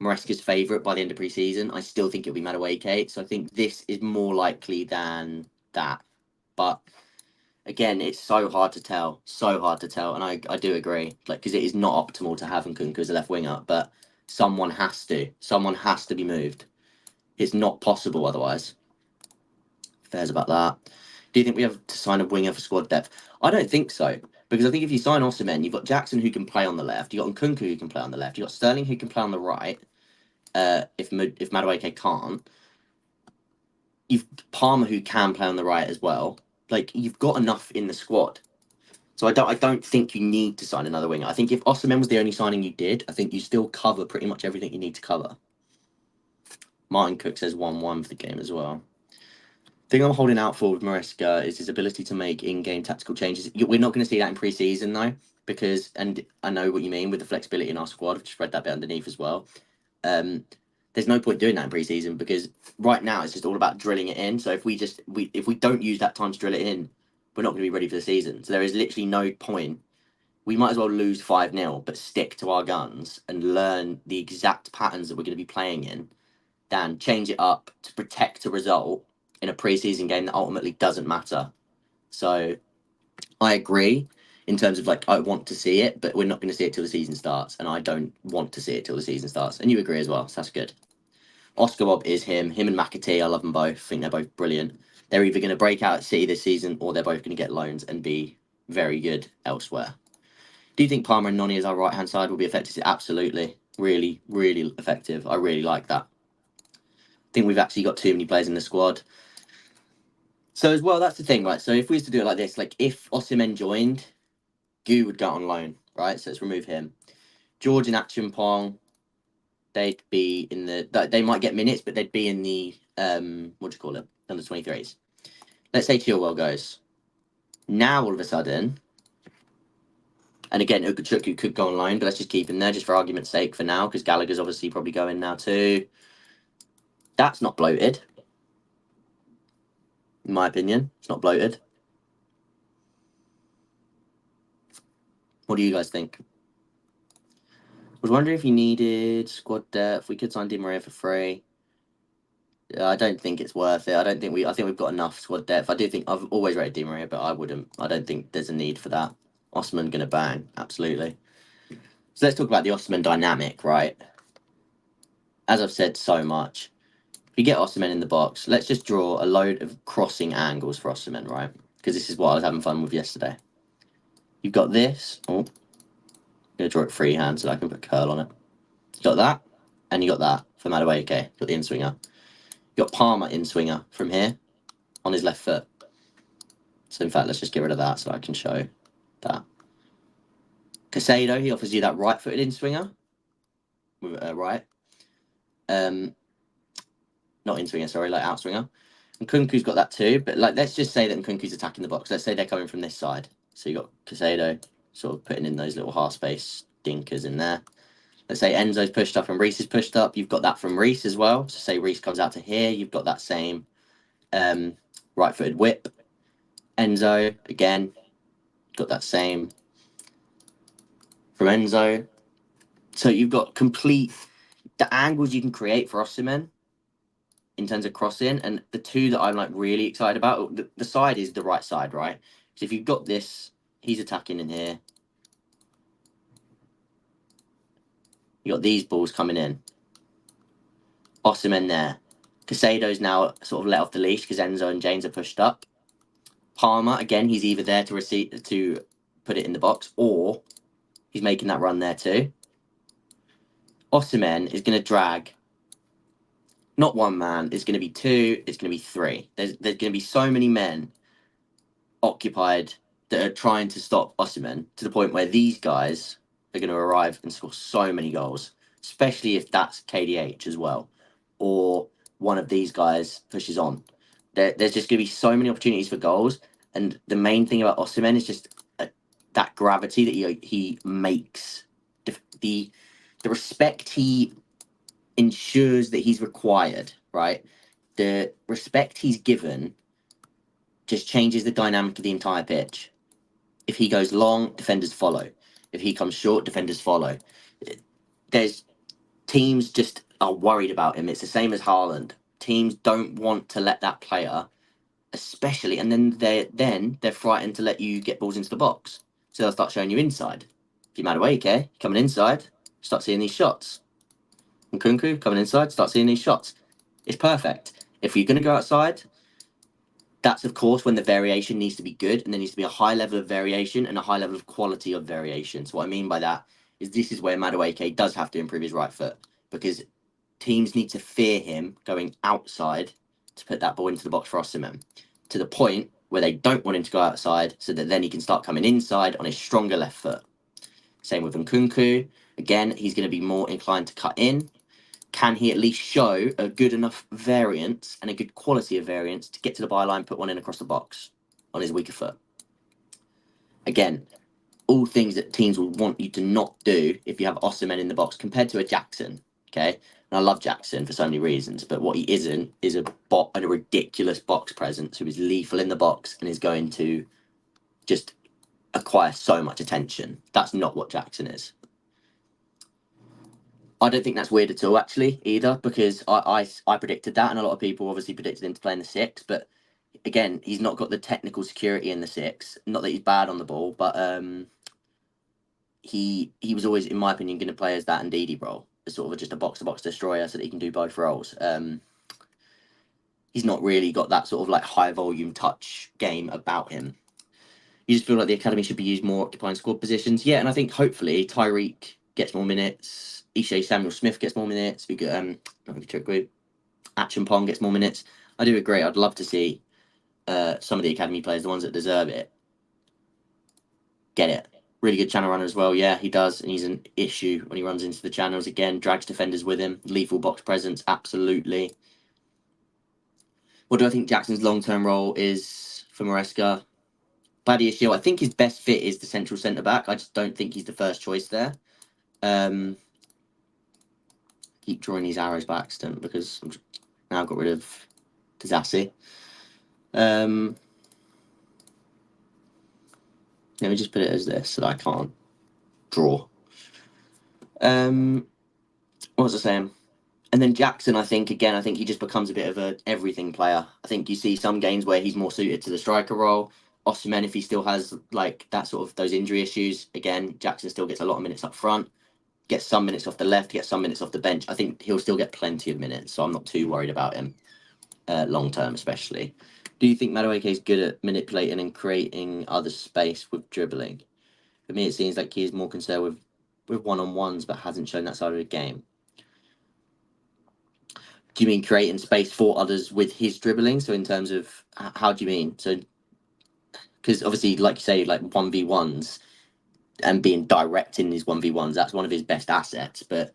Maresca's favourite by the end of pre-season, I still think it'll be Madueke. So I think this is more likely than that. But again, it's so hard to tell, and I do agree, like because it is not optimal to have Nkunku as a left winger, but someone has to be moved. It's not possible otherwise. Fair's about that. Do you think we have to sign a winger for squad depth? I don't think so. Because I think if you sign Osimhen, you've got Jackson who can play on the left, you've got Nkunku who can play on the left, you've got Sterling who can play on the right, if Madueke can't. You've Palmer who can play on the right as well. Like, you've got enough in the squad. So I don't think you need to sign another winger. I think if Osimhen was the only signing you did, I think you still cover pretty much everything you need to cover. Martin Cook says 1-1 for the game as well. Thing I'm holding out for with Maresca is his ability to make in-game tactical changes. We're not going to see that in pre-season though, because and I know what you mean with the flexibility in our squad. I've just read that bit underneath as well. There's no point doing that in pre-season because right now it's just all about drilling it in. So if we don't use that time to drill it in, we're not going to be ready for the season. So there is literally no point. We might as well lose 5-0, but stick to our guns and learn the exact patterns that we're going to be playing in, than change it up to protect a result in a preseason game that ultimately doesn't matter. So I agree in terms of like I want to see it, but we're not going to see it till the season starts, and I don't want to see it till the season starts. And you agree as well, so that's good. Oscar Bob is him and McAtee. I love them both. I think they're both brilliant. They're either going to break out at City this season, or they're both going to get loans and be very good elsewhere. Do you think Palmer and Noni as our right hand side will be effective? Absolutely, really, really effective. I really like that. I think we've actually got too many players in the squad. So as well, that's the thing, right? So if we was to do it like this, like if Osimhen joined, Gu would go on loan, right? So let's remove him. George and Achimpong, they'd be in the. They might get minutes, but they'd be in the what do you call it? Under 23s. Let's say Chilwell goes. Now all of a sudden, and again, Ukachukwu could go on loan, but let's just keep him there just for argument's sake for now, because Gallagher's obviously probably going now too. That's not bloated. In my opinion, it's not bloated. What do you guys think? Was wondering if you needed squad depth. We could sign Di Maria for free. I don't think it's worth it. I think we've got enough squad depth. I do think I've always rated Di Maria, but I wouldn't. I don't think there's a need for that. Osimhen gonna bang, absolutely. So let's talk about the Osimhen dynamic, right? As I've said so much, if you get Osimhen in the box, let's just draw a load of crossing angles for Osimhen, right? Because this is what I was having fun with yesterday. You've got this. Oh, I'm gonna draw it freehand so I can put curl on it. You got that, and you got that for Madueke. Got the in swinger. You got Palmer in swinger from here on his left foot. So in fact, let's just get rid of that so I can show that. Casado, he offers you that right-footed in swinger with right. Not in swinger, sorry, like out swinger. And Kunku's got that too, but like let's just say that Kunku's attacking the box. Let's say they're coming from this side. So you got Casado sort of putting in those little half space dinkers in there. Let's say Enzo's pushed up and Reece is pushed up. You've got that from Reece as well. So say Reece comes out to here, you've got that same right-footed whip. Enzo, again, got that same from Enzo. So you've got complete the angles you can create for Osimhen in terms of crossing, and the two that I'm like really excited about. The side is the right side, right? So if you've got this, he's attacking in here. You got these balls coming in. Osimhen there. Casado's now sort of let off the leash because Enzo and James are pushed up. Palmer again, he's either there to receive to put it in the box or he's making that run there too. Osimhen is going to drag. Not one man. It's going to be two. It's going to be three. There's going to be so many men occupied that are trying to stop Osimhen to the point where these guys are going to arrive and score so many goals, especially if that's KDH as well, or one of these guys pushes on. There's just going to be so many opportunities for goals, and the main thing about Osimhen is just that gravity that he makes, the respect he ensures that he's required, right? The respect he's given just changes the dynamic of the entire pitch. If he goes long, defenders follow. If he comes short, defenders follow. There's teams just are worried about him. It's the same as Haaland. Teams don't want to let that player, especially, and then they're frightened to let you get balls into the box. So they'll start showing you inside. If you're Madueke coming inside, start seeing these shots. And Kunku coming inside, start seeing these shots. It's perfect. If you're going to go outside, that's of course when the variation needs to be good, and there needs to be a high level of variation and a high level of quality of variation. So what I mean by that is this is where Madueke does have to improve his right foot, because teams need to fear him going outside to put that ball into the box for Osimhen, to the point where they don't want him to go outside, so that then he can start coming inside on his stronger left foot. Same with Nkunku. Again, he's going to be more inclined to cut in. Can he at least show a good enough variance and a good quality of variance to get to the byline, put one in across the box on his weaker foot? Again, all things that teams will want you to not do if you have Osimhen in the box compared to a Jackson. Okay, and I love Jackson for so many reasons, but what he isn't is a bot and a ridiculous box presence who is lethal in the box and is going to just acquire so much attention. That's not what Jackson is. I don't think that's weird at all, actually, either, because I predicted that, and a lot of people obviously predicted him to play in the six. But again, he's not got the technical security in the six. Not that he's bad on the ball, but he was always, in my opinion, going to play as that Ndidi role, as sort of just a box-to-box destroyer, so that he can do both roles. He's not really got that sort of like high volume touch game about him. You just feel like the academy should be used more occupying squad positions. Yeah, and I think hopefully Tyreek gets more minutes. Ishe Samuel Smith gets more minutes. We got Action gets more minutes. I do agree. I'd love to see some of the academy players, the ones that deserve it, get it. Really good channel runner as well. Yeah, he does, and he's an issue when he runs into the channels again. Drags defenders with him. Lethal box presence, absolutely. What do I think Jackson's long-term role is for Maresca? Badiashile, I think his best fit is the central centre back. I just don't think he's the first choice there. Keep drawing these arrows by accident because I've now got rid of Dizassi. Let me just put it as this so that I can't draw. What was I saying? And then Jackson, I think he just becomes a bit of a everything player. I think you see some games where he's more suited to the striker role. Osimhen, if he still has like that sort of those injury issues, again, Jackson still gets a lot of minutes up front, gets some minutes off the left, gets some minutes off the bench. I think he'll still get plenty of minutes, so I'm not too worried about him long term, especially. Do you think Madueke is good at manipulating and creating other space with dribbling? For me, it seems like he is more concerned with one-on-ones, but hasn't shown that side of the game. Do you mean creating space for others with his dribbling? So in terms of how do you mean? So because obviously, like you say, like 1v1s and being direct in his 1v1s, that's one of his best assets. But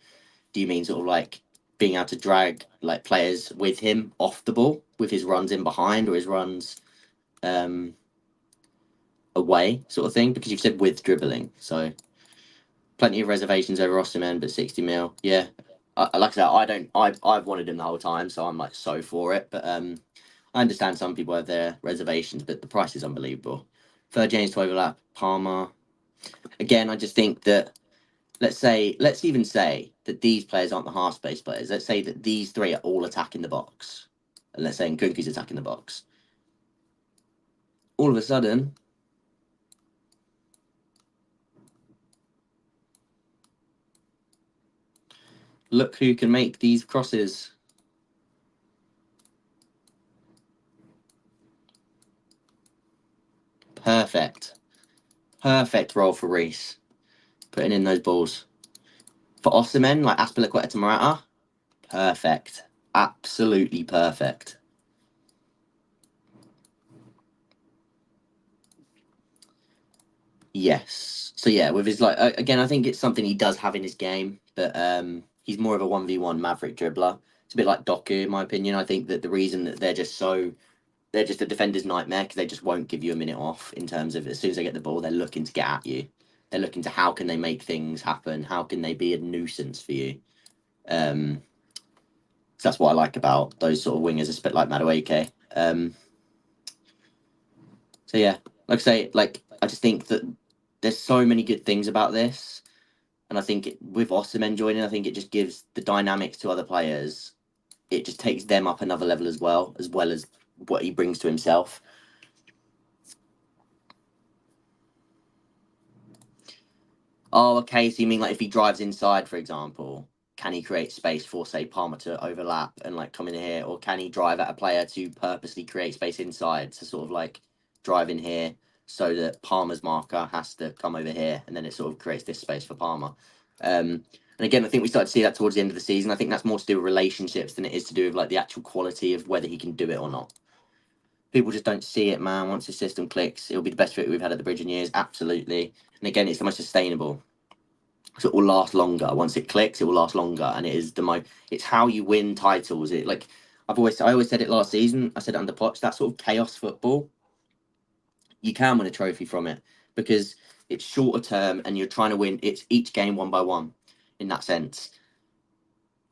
do you mean sort of like being able to drag like players with him off the ball with his runs in behind or his runs away sort of thing? Because you've said with dribbling, so plenty of reservations over Osimhen, but 60 mil, yeah. Like I said, I've wanted him the whole time, so I'm like so for it. But I understand some people have their reservations, but the price is unbelievable. Third James to overlap Palmer. Again, I just think that let's even say that these players aren't the half space players. Let's say that these three are all attacking the box. And let's say Nkunku's attacking the box. All of a sudden, look who can make these crosses. Perfect. Perfect role for Reece. Putting in those balls. For Osimhen, like Aspilicueta to Morata, perfect. Absolutely perfect. Yes. So yeah, with his like again, I think it's something he does have in his game, but he's more of a 1v1 maverick dribbler. It's a bit like Doku, in my opinion. I think that the reason that they're just a defender's nightmare because they just won't give you a minute off in terms of as soon as they get the ball, they're looking to get at you. They're looking to how can they make things happen? How can they be a nuisance for you? So that's what I like about those sort of wingers, a bit like Madueke. So yeah, like I say, like I just think that there's so many good things about this, and I think with Osimhen joining, I think it just gives the dynamics to other players. It just takes them up another level as well as what he brings to himself. Oh, okay. So you mean like if he drives inside, for example, can he create space for, say, Palmer to overlap and like come in here, or can he drive at a player to purposely create space inside to sort of like drive in here so that Palmer's marker has to come over here, and then it sort of creates this space for Palmer. And again, I think we started to see that towards the end of the season. I think that's more to do with relationships than it is to do with like the actual quality of whether he can do it or not. People just don't see it, man. Once the system clicks, it'll be the best fit we've had at the Bridge in years, absolutely. And again, it's the most sustainable. So it will last longer. Once it clicks, it will last longer, and it is the most. It's how you win titles. It like I always said it last season. I said it under Poch. That sort of chaos football, you can win a trophy from it because it's shorter term, and you're trying to win. It's each game one by one, in that sense.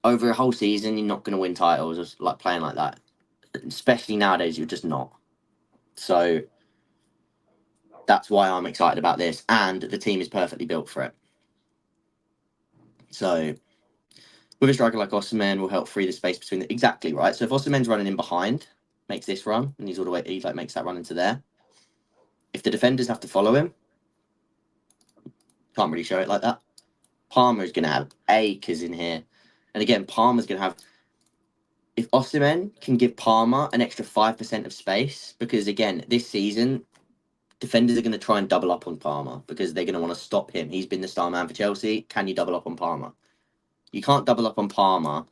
Over a whole season, you're not going to win titles just like playing like that. Especially nowadays, you're just not. So that's why I'm excited about this, and the team is perfectly built for it. So with a striker like Osimhen will help free the space between the exactly right. So if Osimhen's running in behind, makes this run, and he's all the way he like makes that run into there. If the defenders have to follow him, can't really show it like that. Palmer is going to have acres in here, and again, Palmer's going to have. If Osimhen can give Palmer an extra 5% of space, because again, this season defenders are going to try and double up on Palmer because they're going to want to stop him. He's been the star man for Chelsea. Can you double up on Palmer? You can't double up on Palmer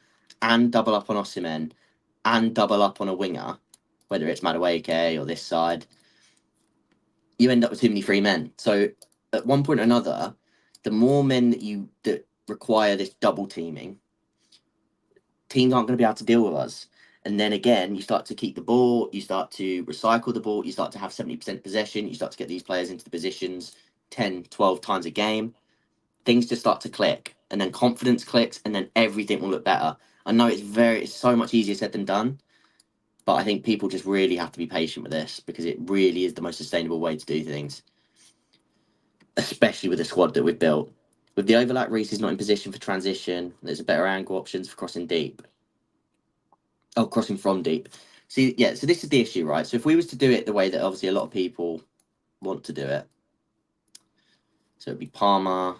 and double up on Osimhen and double up on a winger, whether it's Madueke or this side. You end up with too many free men. So at one point or another, the more men that require this double teaming, teams aren't going to be able to deal with us. And then again, you start to keep the ball, you start to recycle the ball, you start to have 70% possession, you start to get these players into the positions 10, 12 times a game. Things just start to click, and then confidence clicks, and then everything will look better. I know it's so much easier said than done, but I think people just really have to be patient with this because it really is the most sustainable way to do things, especially with the squad that we've built. With the overlap, Reece is not in position for transition. There's a better angle options for crossing deep. Oh, crossing from deep. See, yeah, so this is the issue, right? So if we was to do it the way that obviously a lot of people want to do it, so it'd be Palmer,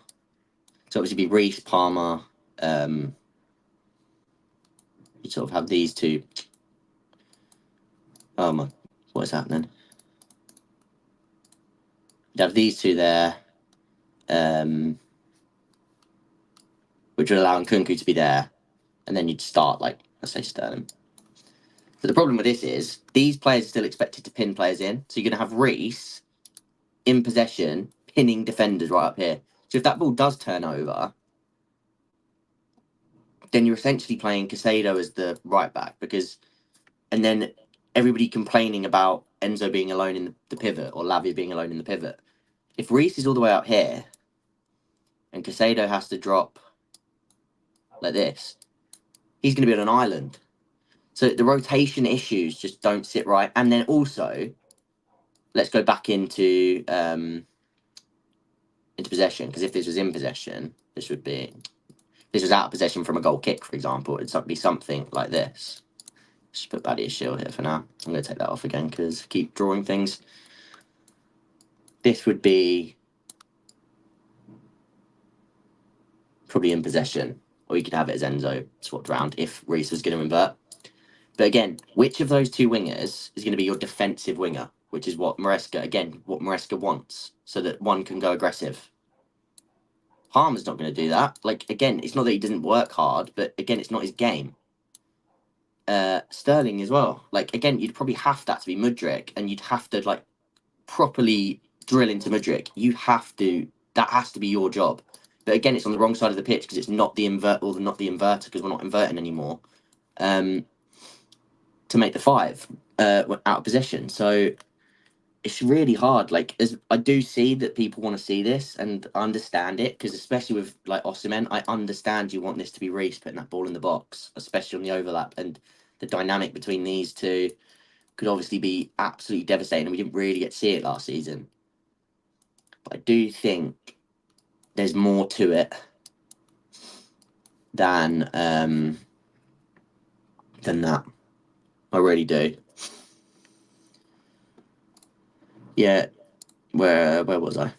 so obviously be Reece, Palmer, you sort of have these two. Oh my, what is happening? You'd have these two there, which would allow Nkunku to be there, and then you'd start like, let's say Sterling. So the problem with this is these players are still expected to pin players in. So you're going to have Reece in possession, pinning defenders right up here. So if that ball does turn over, then you're essentially playing Casado as the right back and then everybody complaining about Enzo being alone in the pivot or Lavia being alone in the pivot. If Reece is all the way up here and Casado has to drop like this, he's going to be on an island. So the rotation issues just don't sit right. And then also, let's go back into possession, because if this was in possession, This was out of possession from a goal kick, for example. It'd be something like this. Just put Badia Shield here for now. I'm going to take that off again because I keep drawing things. This would be probably in possession, or you could have it as Enzo swapped around if Reece was going to invert. But again, which of those two wingers is going to be your defensive winger, which is what Maresca wants, so that one can go aggressive. Palmer's not going to do that. Like, again, it's not that he doesn't work hard, but again, it's not his game. Sterling as well. Like, again, you'd probably have that to be Mudryk, and you'd have to like properly drill into Mudryk. That has to be your job. But again, it's on the wrong side of the pitch because it's not the inverter because we're not inverting anymore. To make the 5 out of possession. So it's really hard. Like, as I do see that people want to see this and understand it, because especially with like Osimhen, I understand you want this to be Reece putting that ball in the box, especially on the overlap, and the dynamic between these two could obviously be absolutely devastating. And we didn't really get to see it last season. But I do think there's more to it than that. I really do. Yeah. Where was I?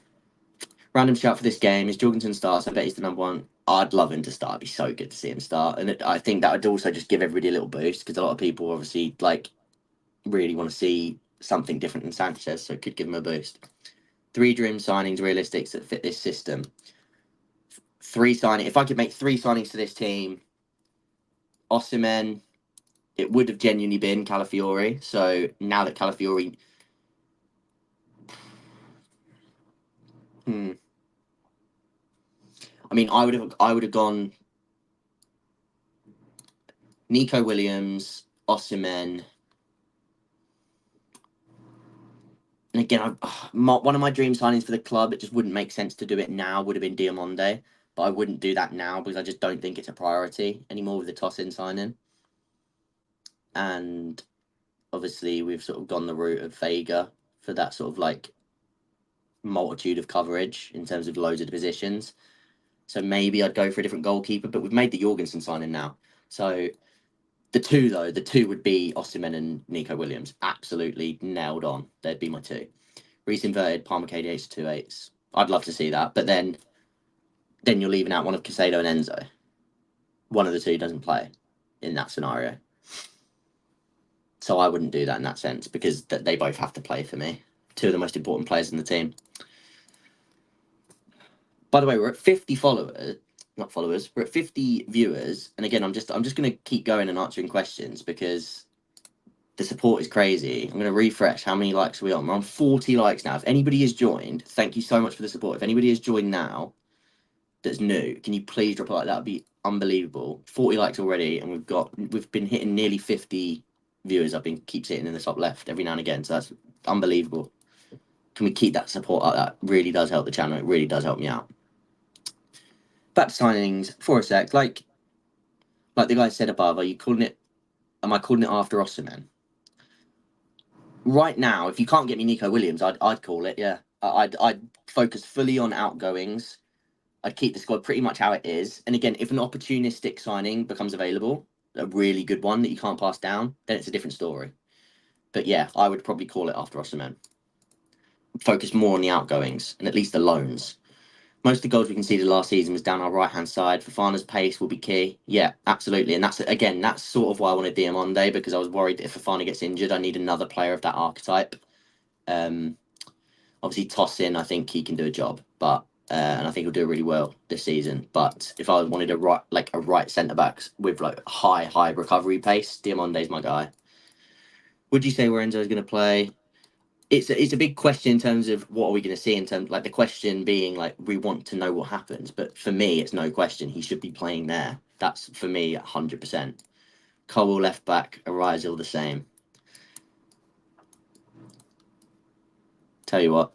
Random shout for this game. Is Jorgensen starts? I bet he's the number one. I'd love him to start. It'd be so good to see him start. And I think that would also just give everybody a little boost because a lot of people obviously like really want to see something different than Sanchez, so it could give him a boost. 3 dream signings realistic that fit this system. 3 signings. If I could make 3 signings to this team, Osimhen, it would have genuinely been Calafiori. So now that Calafiori, I mean, I would have gone Nico Williams, Osimhen. And again, one of my dream signings for the club, it just wouldn't make sense to do it now, would have been Diamonde. But I wouldn't do that now because I just don't think it's a priority anymore with the toss-in signing. And obviously, we've sort of gone the route of Vega for that sort of like multitude of coverage in terms of loads of positions. So maybe I'd go for a different goalkeeper, but we've made the Jorgensen signing now. So the two would be Osimhen and Nico Williams. Absolutely nailed on. They'd be my 2. Reece inverted, Palmer KDH 2/8s. I'd love to see that, but then you're leaving out one of Casado and Enzo. One of the 2 doesn't play in that scenario. So I wouldn't do that in that sense because they both have to play for me. 2 of the most important players in the team. By the way, we're at 50 followers. Not followers. We're at 50 viewers, and again, I'm just going to keep going and answering questions because the support is crazy. I'm going to refresh. How many likes are we on? We're on 40 likes now. If anybody has joined, thank you so much for the support. If anybody has joined now that's new, can you please drop a like? That would be unbelievable. 40 likes already, and we've been hitting nearly 50 viewers. Keep sitting in the top left every now and again, so that's unbelievable. Can we keep that support up? That really does help the channel. It really does help me out. Back to signings for a sec. Like the guy said above, am I calling it after Osimhen? Right now, if you can't get me Nico Williams, I'd call it, yeah. I'd focus fully on outgoings. I'd keep the squad pretty much how it is. And again, if an opportunistic signing becomes available, a really good one that you can't pass down, then it's a different story. But yeah, I would probably call it after Osimhen. Focus more on the outgoings and at least the loans. Most of the goals we conceded last season was down our right-hand side. Fofana's pace will be key. Yeah, absolutely. And that's sort of why I wanted Diamonde, because I was worried that if Fofana gets injured, I need another player of that archetype. Obviously, Tosin, I think he can do a job, but and I think he'll do really well this season. But if I wanted a right centre-back with like high recovery pace, Diamonde's my guy. Would you say where Enzo is going to play? It's a big question in terms of what are we going to see in terms like the question being like we want to know what happens, but for me it's no question he should be playing there. That's for me 100%. Cole left back, Arizal the same. Tell you what,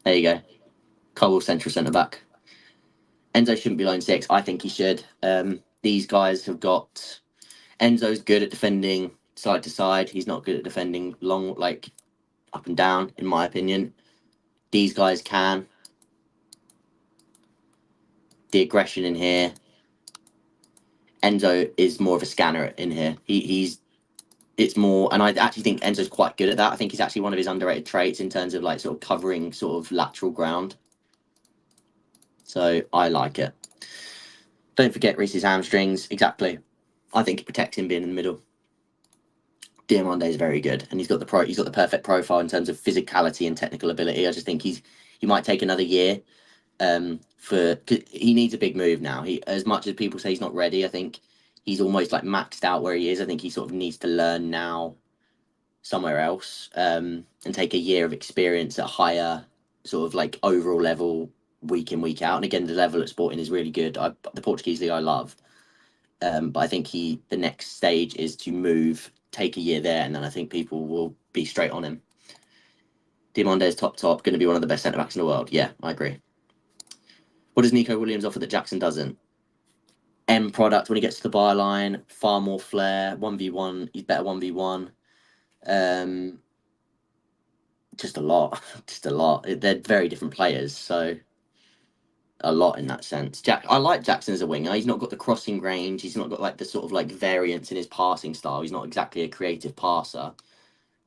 there you go. Cole central centre back. Enzo shouldn't be line 6. I think he should. These guys have got Enzo's good at defending side to side. He's not good at defending long like up and down, in my opinion. These guys can. the aggression in here. Enzo is more of a scanner in here. It's more, and I actually think Enzo's quite good at that. I think he's actually one of his underrated traits in terms of like sort of covering sort of lateral ground. So I like it. Don't forget Reese's hamstrings. Exactly. I think it protects him being in the middle. Diamande is very good, and he's got the perfect profile in terms of physicality and technical ability. I just think he might take another year. Cause he needs a big move now. He, as much as people say he's not ready, I think he's almost like maxed out where he is. I think he sort of needs to learn now somewhere else, and take a year of experience at a higher sort of like overall level week in, week out. And again, the level at Sporting is really good. The Portuguese league I love. But I think the next stage is to move, take a year there, and then I think people will be straight on him. Diamande's top, going to be one of the best centre backs in the world. Yeah, I agree. What does Nico Williams offer that Jackson doesn't? M product when he gets to the byline, far more flair. 1v1, he's better 1v1. Just a lot, just a lot. They're very different players, so a lot in that sense. I like Jackson as a winger. He's not got the crossing range. He's not got like the sort of like variance in his passing style. He's not exactly a creative passer.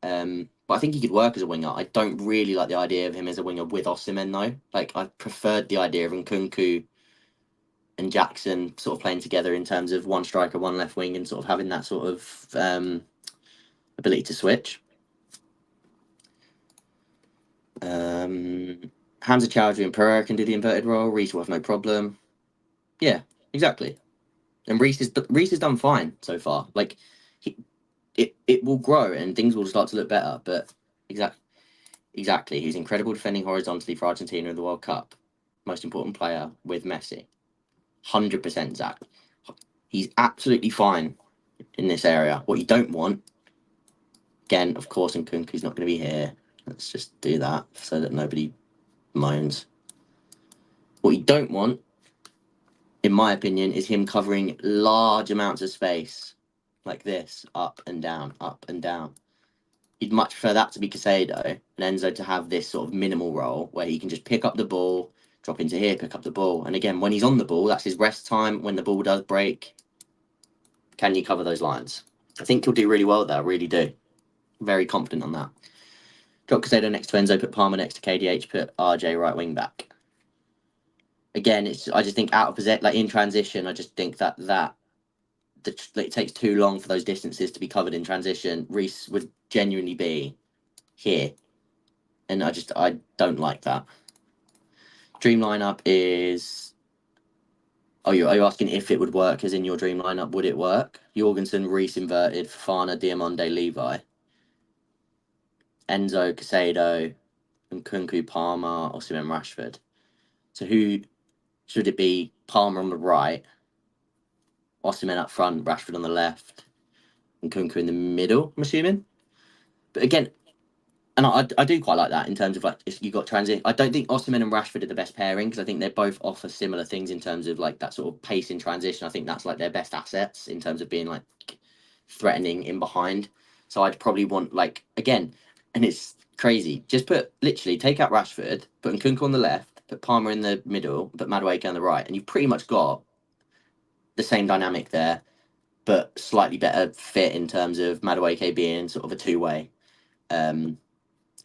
But I think he could work as a winger. I don't really like the idea of him as a winger with Osimhen though. Like I preferred the idea of Nkunku and Jackson sort of playing together in terms of one striker, one left wing, and sort of having that sort of ability to switch. Hamza Chowdhury and Pereira can do the inverted role. Reece will have no problem. Yeah, exactly. And Reece has done fine so far. Like it will grow and things will start to look better. But exactly, he's incredible defending horizontally for Argentina in the World Cup. Most important player with Messi. 100% Zach. He's absolutely fine in this area. What you don't want, again, of course, and Nkunku's not going to be here. Let's just do that so that nobody moans. What you don't want, in my opinion, is him covering large amounts of space like this, up and down, up and down. You'd much prefer that to be Casado and Enzo to have this sort of minimal role where he can just pick up the ball, drop into here, pick up the ball. And again, when he's on the ball, that's his rest time. When the ball does break, can you cover those lines? I think he'll do really well there, I really do. Very confident on that. Drop Casado next to Enzo, put Palmer next to KDH, put RJ right wing back. Again, I just think out of possession, like in transition, I just think that it takes too long for those distances to be covered in transition. Reece would genuinely be here, and I don't like that. Dream lineup is. Are you asking if it would work? As in your dream lineup, would it work? Jorgensen, Reece inverted, Fofana, Diamonde, Levi, Enzo, Casado, and Nkunku, Palmer, Osimhen, Rashford. So who should it be? Palmer on the right, Osimhen up front, Rashford on the left, and Nkunku in the middle, I'm assuming. But again, and I do quite like that in terms of like if you got transit. I don't think Osimhen and Rashford are the best pairing because I think they both offer similar things in terms of like that sort of pace in transition. I think that's like their best assets in terms of being like threatening in behind. So I'd probably want like again, and it's crazy. Just literally take out Rashford, put Nkunku on the left, put Palmer in the middle, put Madueke on the right, and you've pretty much got the same dynamic there, but slightly better fit in terms of Madueke being sort of a two-way.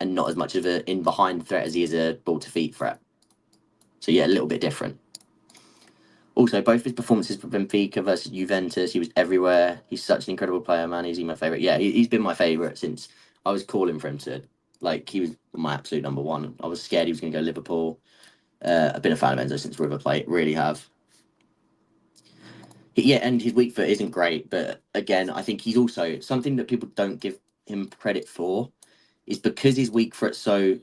And not as much of an in behind threat as he is a ball to feet threat. So yeah, a little bit different. Also, both his performances for Benfica versus Juventus, he was everywhere. He's such an incredible player, man. He's my favourite. Yeah, he's been my favourite since I was calling for him to. Like, he was my absolute number one. I was scared he was going to go Liverpool. I've been a fan of Enzo since River Plate, really have. Yeah, and his weak foot isn't great, but again, I think he's also something that people don't give him credit for is because his weak foot's so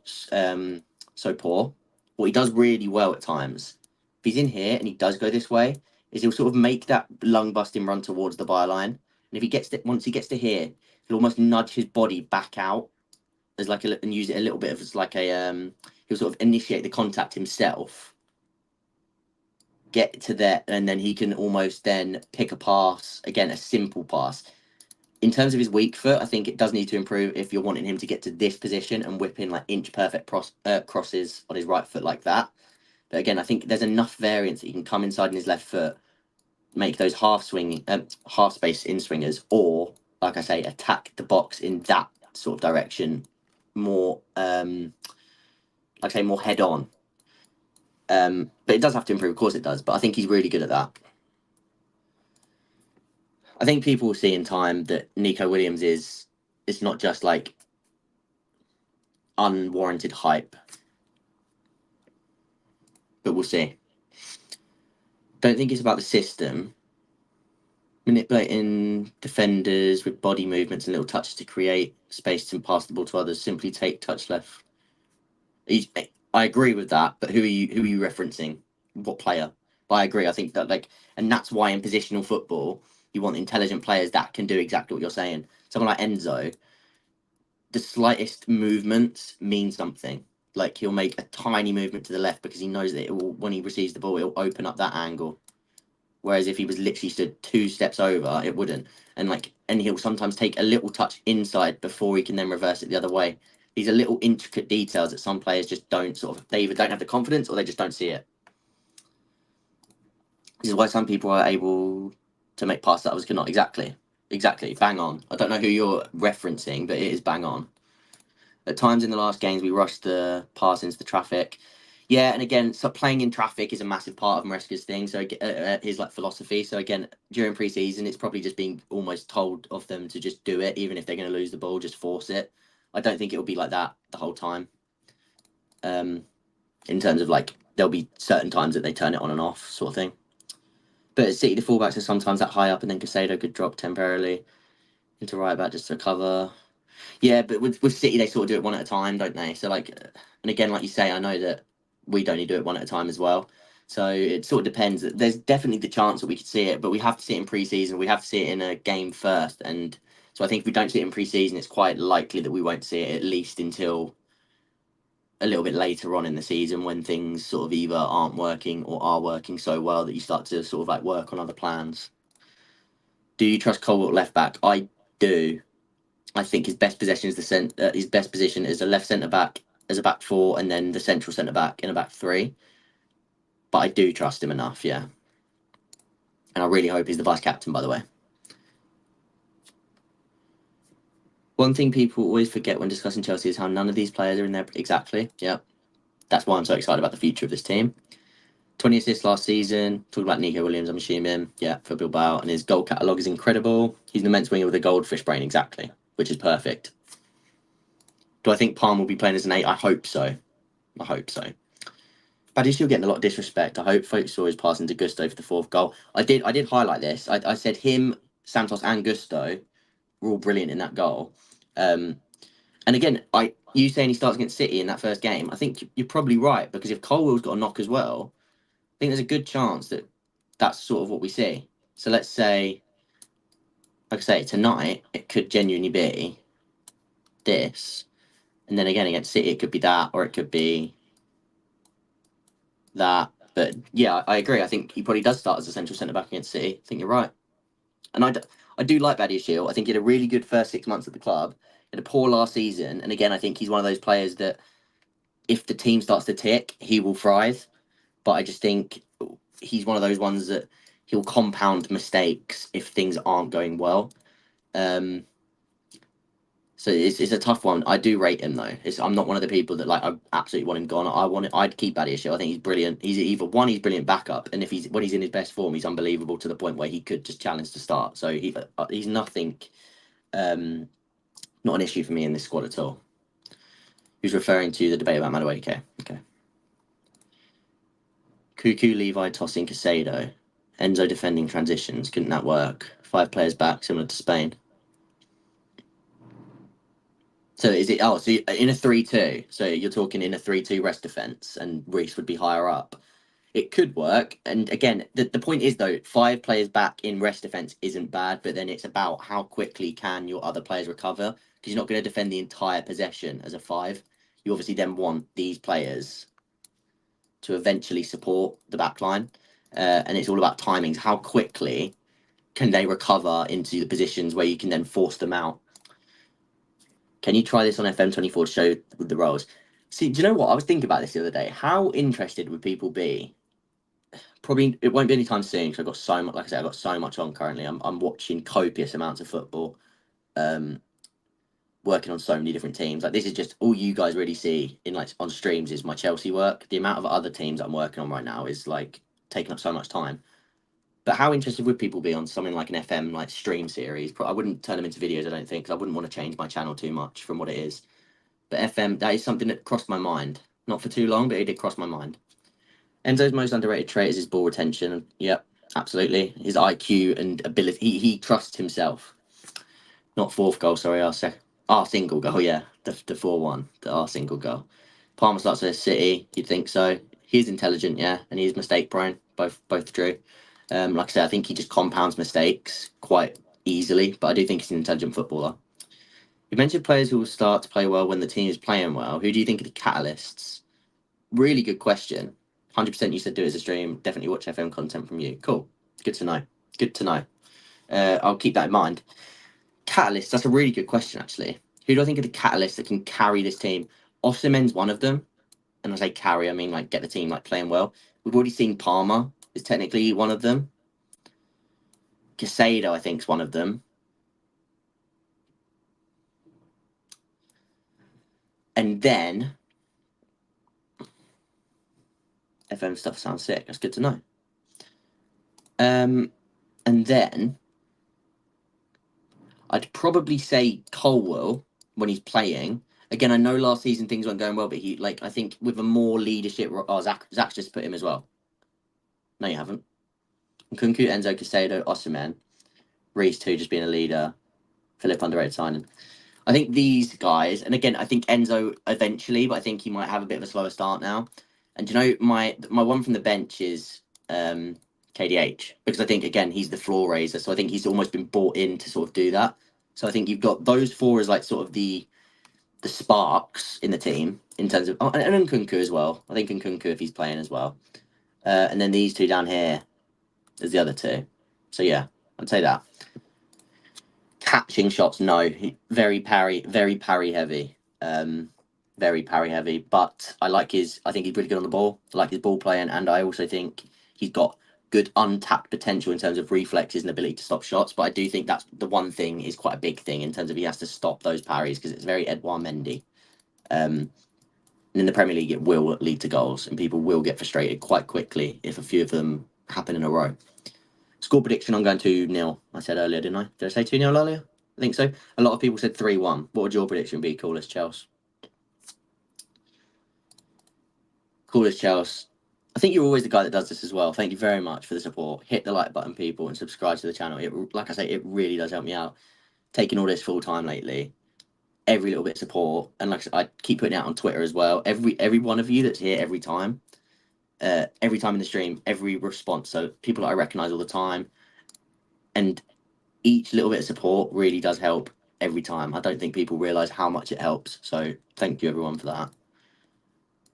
poor. What he does really well at times, if he's in here and he does go this way, is he'll sort of make that lung busting run towards the byline. And if once he gets to here, he'll almost nudge his body back out as like and use it a little bit of as like a he'll sort of initiate the contact himself, get to there, and then he can almost then pick a pass again, a simple pass. In terms of his weak foot, I think it does need to improve if you're wanting him to get to this position and whip in like inch perfect crosses on his right foot like that. But again, I think there's enough variance that he can come inside in his left foot, make those half space in swingers, or like I say, attack the box in that sort of direction more. Like I say, more head on. But it does have to improve, of course it does. But I think he's really good at that. I think people will see in time that Nico Williams is it's not just like unwarranted hype, but we'll see. Don't think it's about the system. Manipulating defenders with body movements and little touches to create space and pass the ball to others. Simply take touch left. I agree with that, but who are you referencing? What player? But I agree. I think that and that's why in positional football you want intelligent players that can do exactly what you're saying. Someone like Enzo, the slightest movements mean something. Like he'll make a tiny movement to the left because he knows that when he receives the ball, it'll open up that angle. Whereas if he was literally stood 2 steps over, it wouldn't. And he'll sometimes take a little touch inside before he can then reverse it the other way. These are little intricate details that some players just don't they either don't have the confidence or they just don't see it. This is why some people are able to make passes that others cannot. Exactly. Bang on. I don't know who you're referencing, but it is bang on. At times in the last games, we rushed the pass into the traffic. Yeah, and again, so playing in traffic is a massive part of Maresca's thing. So his philosophy. So again, during pre-season, it's probably just being almost told of them to just do it, even if they're going to lose the ball, just force it. I don't think it will be like that the whole time. In terms of there'll be certain times that they turn it on and off, sort of thing. But at City, the fullbacks are sometimes that high up, and then Casado could drop temporarily into right back just to cover. Yeah, but with City, they sort of do it one at a time, don't they? So and again, like you say, I know that we'd only do it one at a time as well. So it sort of depends. There's definitely the chance that we could see it, but we have to see it in pre-season. We have to see it in a game first, and so I think if we don't see it in pre-season, it's quite likely that we won't see it at least until a little bit later on in the season when things sort of either aren't working or are working so well that you start to sort of work on other plans. Do you trust Colwill left back? I do. I think his best position is his best position is a left centre back as a back four, and then the central centre back in a back three. But I do trust him enough, yeah. And I really hope he's the vice captain, by the way. One thing people always forget when discussing Chelsea is how none of these players are in there exactly. Yeah, that's why I'm so excited about the future of this team. 20 assists last season. Talking about Nico Williams, I'm assuming. Yeah, for Bilbao. And his goal catalogue is incredible. He's an immense winger with a goldfish brain, exactly, which is perfect. Do I think Palm will be playing as an 8? I hope so. But he's still getting a lot of disrespect. I hope folks saw his passing to Gusto for the 4th goal. I did highlight this. I said him, Santos, and Gusto were all brilliant in that goal. And again, you saying he starts against City in that first game, I think you're probably right, because if Colwell's got a knock as well, I think there's a good chance that that's sort of what we see. So let's say, like I say, tonight it could genuinely be this, and then again against City it could be that, or it could be that. But yeah, I agree. I think he probably does start as a central centre back against City. I think you're right, and I do like Badiashile. I think he had a really good first 6 months at the club. He had a poor last season, and again, I think he's one of those players that if the team starts to tick, he will thrive. But I just think he's one of those ones that he'll compound mistakes if things aren't going well. So it's a tough one. I do rate him though. I'm not one of the people that I absolutely want him gone. I'd keep Badiashile. I think he's brilliant. He's he's brilliant backup, and if when he's in his best form, he's unbelievable to the point where he could just challenge to start. So he's nothing, not an issue for me in this squad at all. Who's referring to the debate about Madueke? Okay. Cuckoo, Levi, tossing, Casado, Enzo defending transitions. Couldn't that work? 5 players back, similar to Spain. So is it? Oh, so in a 3-2. So you're talking in a 3-2 rest defense, and Reece would be higher up. It could work. And again, the point is though, 5 players back in rest defense isn't bad, but then it's about how quickly can your other players recover, because you're not going to defend the entire possession as a 5. You obviously then want these players to eventually support the back line, and it's all about timings. How quickly can they recover into the positions where you can then force them out? Can you try this on FM24 to show the roles? See, do you know what? I was thinking about this the other day. How interested would people be? Probably it won't be anytime soon because I've got so much. Like I said, I've got so much on currently. I'm watching copious amounts of football. Um, Working on so many different teams. Like this is just all you guys really see in like on streams is my Chelsea work. The amount of other teams I'm working on right now is like taking up so much time. But how interested would people be on something like an FM like stream series? I wouldn't turn them into videos. I don't think 'cause I wouldn't want to change my channel too much from what it is. But FM, that is something that crossed my mind. Not for too long, but it did cross my mind. Enzo's most underrated trait is his ball retention. Yep, absolutely. His IQ and ability. He trusts himself. Not fourth goal, sorry, our single goal, yeah. The 4-1, our single goal. Palmer starts with City, you'd think so. He's intelligent, yeah, and he's mistake prone, both true. Like I said, I think he just compounds mistakes quite easily, but I do think he's an intelligent footballer. You mentioned players who will start to play well when the team is playing well. Who do you think are the catalysts? Really good question. 100% you said do it as a stream. Definitely watch FM content from you. Cool. Good to know. Good to know. I'll keep that in mind. Catalysts, that's a really good question, actually. Who do I think are the catalysts that can carry this team? Osimhen's one of them. And I say carry, I mean like get the team like playing well. We've already seen Palmer is technically one of them. Casado, I think, is one of them. And then FM stuff sounds sick. That's good to know. And then I'd probably say Colwell when he's playing. Again, I know last season things weren't going well, but he like I think with a more leadership. Oh, Zach's just put him as well. No, you haven't. Nkunku, Enzo, Casado, Osimhen, Reece too, just being a leader. Philip underrated signing. I think these guys, and again, I think Enzo eventually, but I think he might have a bit of a slower start now. And you know, my one from the bench is KDH because I think again he's the floor raiser, so I think he's almost been bought in to sort of do that. So I think you've got those four as like sort of the sparks in the team in terms of and Nkunku as well. I think Nkunku if he's playing as well, and then these two down here as the other two. So yeah, I'd say that. Catching shots, no, very parry heavy. Very parry heavy. But I think he's really good on the ball. I like his ball playing, and I also think he's got good untapped potential in terms of reflexes and ability to stop shots. But I do think that's the one thing is quite a big thing in terms of he has to stop those parries because it's very Edouard Mendy. And in the Premier League, it will lead to goals, and people will get frustrated quite quickly if a few of them happen in a row. Score prediction, I'm going 2-0. I said earlier, didn't I? Did I say 2-0 earlier? I think so. A lot of people said 3-1. What would your prediction be, Coolest Chelsea? Coolest Chelsea. I think you're always the guy that does this as well. Thank you very much for the support. Hit the like button, people, and subscribe to the channel. It, like I say, it really does help me out. Taking all this full time lately, every little bit of support, and like I keep putting it out on Twitter as well. Every one of you that's here every time in the stream, every response. So people that I recognise all the time, and each little bit of support really does help every time. I don't think people realise how much it helps. So thank you everyone for that.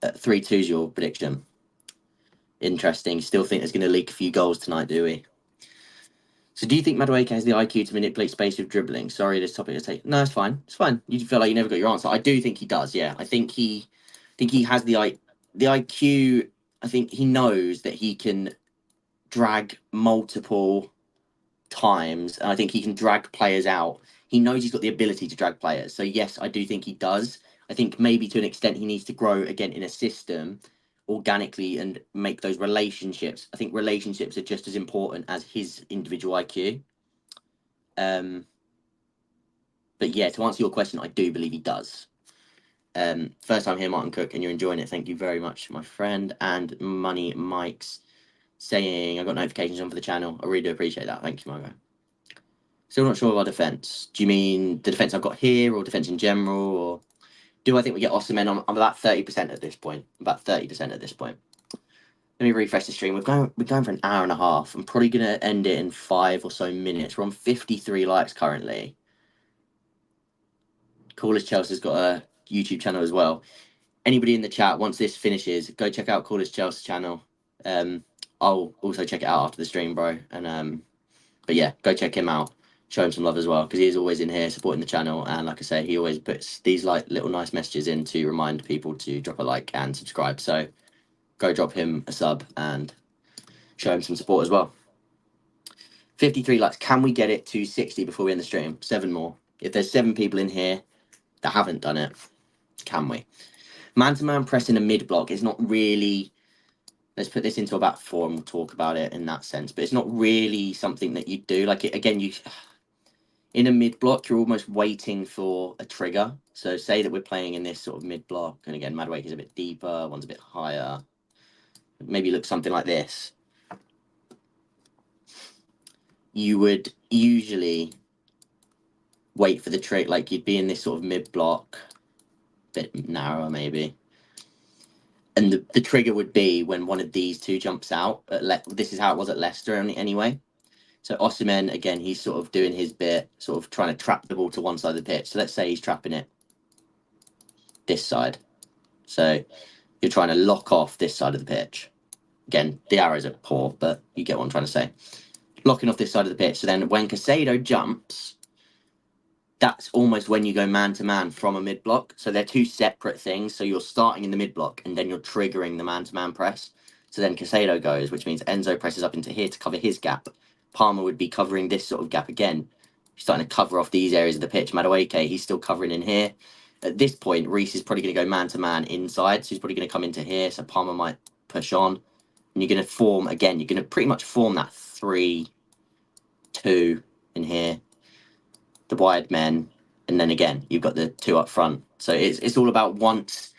3-2 is your prediction. Interesting. Still think there's going to leak a few goals tonight, do we? So do you think Madueke has the IQ to manipulate space with dribbling? Sorry, this topic is taken. No, it's fine. It's fine. You feel like you never got your answer. I do think he does. Yeah, I think he has the IQ. I think he knows that he can drag multiple times, and I think he can drag players out. He knows he's got the ability to drag players. So yes, I do think he does. I think maybe to an extent he needs to grow again in a system organically and make those relationships. I think relationships are just as important as his individual IQ. But yeah, to answer your question, I do believe he does. First time here, Martin Cook, and you're enjoying it. Thank you very much, my friend. And Money Mike's saying I got notifications on for the channel. I really do appreciate that. Thank you, Margo. Still not sure of our defence. Do you mean the defence I've got here or defence in general? Or do I think we get Osimhen? I'm about 30% at this point. About 30% at this point. Let me refresh the stream. We're going for an hour and a half. I'm probably going to end it in 5 or so minutes. We're on 53 likes currently. Coolest Chelsea's got a YouTube channel as well. Anybody in the chat, once this finishes, go check out Coolest Chelsea channel. I'll also check it out after the stream, bro. And but yeah, go check him out. show him some love as well, because he is always in here supporting the channel, and like I say, he always puts these like little nice messages in to remind people to drop a like and subscribe. So go drop him a sub and show him some support as well. 53 likes. Can we get it to 60 before we end the stream? 7 more. If there's 7 people in here that haven't done it, can we? Man-to-man press in a mid-block is not really... Let's put this into a back four and we'll talk about it in that sense. But it's not really something that you do. Like, again, you... In a mid-block, you're almost waiting for a trigger. So say that we're playing in this sort of mid-block. And again, Madwake is a bit deeper. One's a bit higher. Maybe look something like this. You would usually wait for the trick, like you'd be in this sort of mid block, bit narrower maybe, and the trigger would be when one of these two jumps out. This is how it was at Leicester anyway. So Osimhen, again, he's sort of doing his bit, sort of trying to trap the ball to one side of the pitch. So let's say he's trapping it this side. So you're trying to lock off this side of the pitch. Again, the arrows are poor, but you get what I'm trying to say. Locking off this side of the pitch. So then when Caicedo jumps, that's almost when you go man-to-man from a mid-block. So they're two separate things. So you're starting in the mid-block and then you're triggering the man-to-man press. So then Caicedo goes, which means Enzo presses up into here to cover his gap. Palmer would be covering this sort of gap again. He's starting to cover off these areas of the pitch. Madueke, he's still covering in here. At this point, Reece is probably going to go man-to-man inside. So he's probably going to come into here. So Palmer might push on. And you're going to form, again, you're going to pretty much form that 3-2 in here. The wide men, and then again you've got the 2 up front. So it's all about once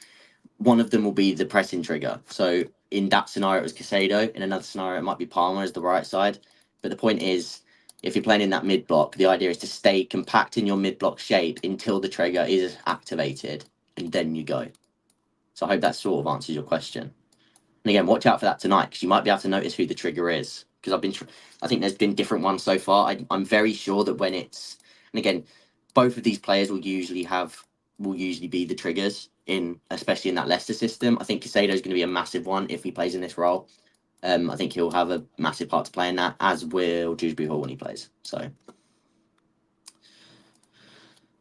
one of them will be the pressing trigger. So in that scenario it was Caicedo, in another scenario it might be Palmer as the right side. But the point is, if you're playing in that mid block, the idea is to stay compact in your mid block shape until the trigger is activated, and then you go. So I hope that sort of answers your question. And again, watch out for that tonight, because you might be able to notice who the trigger is, because I think there's been different ones so far. I'm very sure that when it's... And again, both of these players will usually be the triggers, especially in that Leicester system. I think Caicedo is going to be a massive one if he plays in this role. I think he'll have a massive part to play in that, as will Dewsbury Hall when he plays. So,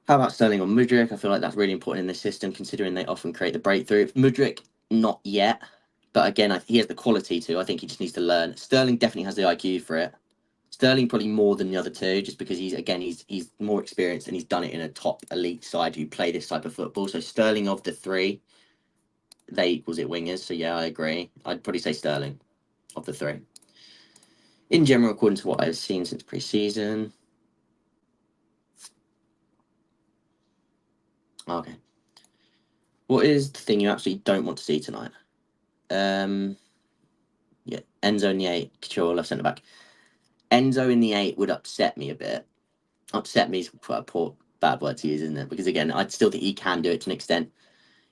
how about Sterling or Mudryk? I feel like that's really important in this system, considering they often create the breakthrough. Mudryk, not yet. But again, he has the quality to. I think he just needs to learn. Sterling definitely has the IQ for it. Sterling probably more than the other two, just because he's more experienced and he's done it in a top elite side who play this type of football. So Sterling of the 3, they equals it wingers. So yeah, I agree. I'd probably say Sterling of the 3. In general, according to what I've seen since pre-season. Okay. What is the thing you absolutely don't want to see tonight? Yeah, Enzo in the 8, Couture left centre back. Enzo in the 8 would upset me a bit. Upset me is quite a poor, bad word to use, isn't it? Because again, I still think he can do it to an extent.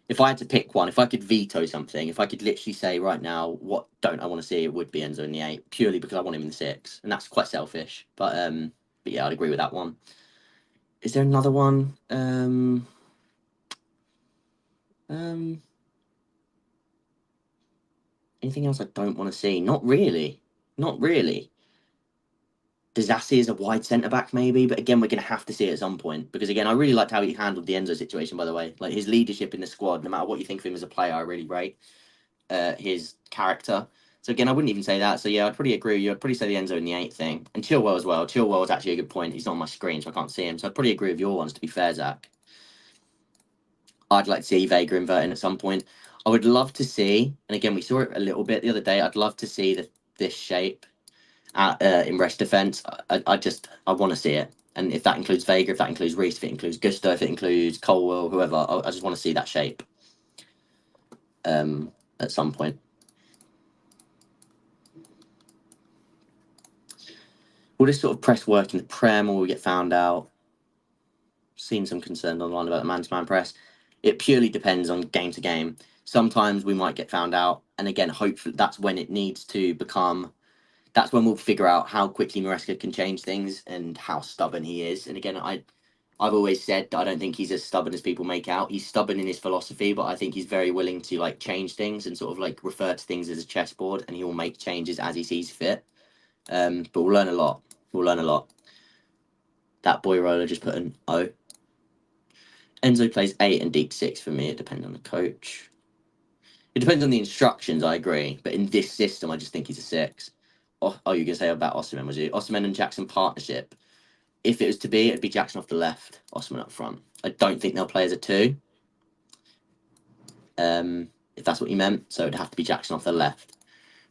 If I had to pick one, if I could veto something, if I could literally say right now, what don't I want to see, it would be Enzo in the 8, purely because I want him in the 6. And that's quite selfish. But yeah, I'd agree with that one. Is there another one? Anything else I don't want to see? Not really. Not really. Disassi is a wide centre back, maybe, but again, we're going to have to see it at some point, because again, I really liked how he handled the Enzo situation. By the way, like his leadership in the squad, no matter what you think of him as a player, I really rate his character. So again, I wouldn't even say that. So yeah, I'd probably agree with you. I'd probably say the Enzo in the 8 thing, and Chilwell as well. Chilwell is actually a good point. He's not on my screen, so I can't see him. So I'd probably agree with your ones. To be fair, Zach, I'd like to see Vega inverting at some point. I would love to see, and again, we saw it a little bit the other day. I'd love to see this shape in rest defense. I want to see it, and if that includes Vega, if that includes Reece, if it includes Gusto, if it includes Colwell, whoever, I just want to see that shape at some point. Will this sort of press work in the Prem, or will we get found out? Seen some concern online about the man-to-man press. It purely depends on game to game. Sometimes we might get found out, and again, hopefully that's when it needs to become. That's when we'll figure out how quickly Maresca can change things and how stubborn he is. And again, I've always said that I don't think he's as stubborn as people make out. He's stubborn in his philosophy, but I think he's very willing to like change things and sort of like refer to things as a chessboard, and he will make changes as he sees fit. But we'll learn a lot. We'll learn a lot. That boy roller just put an O. Enzo plays 8 and Deep 6 for me. It depends on the coach. It depends on the instructions, I agree. But in this system, I just think he's a 6. Oh, you're going to say about Osimhen, was you? Osimhen and Jackson partnership. If it was to be, it'd be Jackson off the left, Osimhen up front. I don't think they'll play as a 2. If that's what you meant. So it'd have to be Jackson off the left.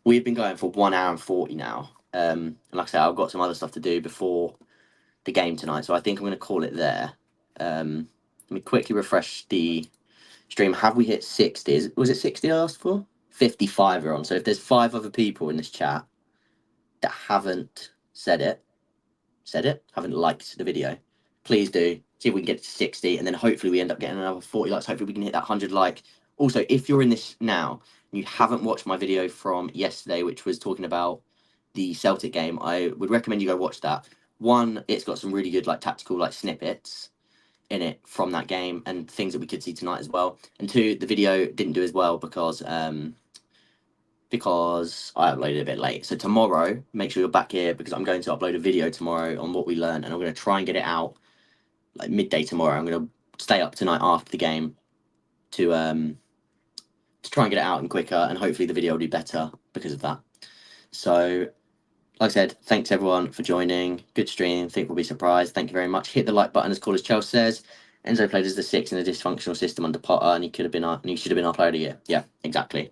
We've been going for 1 hour and 40 now. And like I said, I've got some other stuff to do before the game tonight. So I think I'm going to call it there. Let me quickly refresh the stream. Have we hit 60? Was it 60 I asked for? 55 are on. So if there's 5 other people in this chat that haven't haven't liked the video, please do. See if we can get to 60, and then hopefully we end up getting another 40 likes. Hopefully we can hit that 100 like. Also, if you're in this now and you haven't watched my video from yesterday, which was talking about the Celtic game, I would recommend you go watch that. One, it's got some really good like tactical like snippets in it from that game and things that we could see tonight as well. And 2, the video didn't do as well because I uploaded a bit late. So tomorrow, make sure you're back here because I'm going to upload a video tomorrow on what we learned, and I'm going to try and get it out like midday tomorrow. I'm going to stay up tonight after the game to try and get it out and quicker, and hopefully the video will be better because of that. So, like I said, thanks everyone for joining. Good stream. Think we'll be surprised. Thank you very much. Hit the like button, as Call as Chelsea says. Enzo played as the 6 in a dysfunctional system under Potter, and he should have been our player of the year. Yeah, exactly.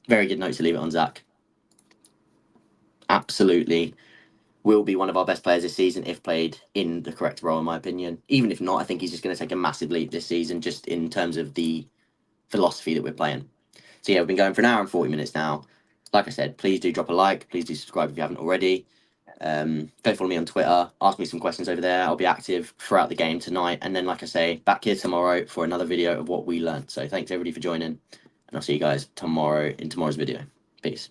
Very good note to leave it on, Zach. Absolutely will be one of our best players this season if played in the correct role, in my opinion. Even if not, I think he's just going to take a massive leap this season, just in terms of the philosophy that we're playing. So yeah, we've been going for an hour and 40 minutes now. Like I said, please do drop a like. Please do subscribe if you haven't already. Go follow me on Twitter. Ask me some questions over there. I'll be active throughout the game tonight. And then, like I say, back here tomorrow for another video of what we learned. So thanks everybody for joining. And I'll see you guys tomorrow in tomorrow's video. Peace.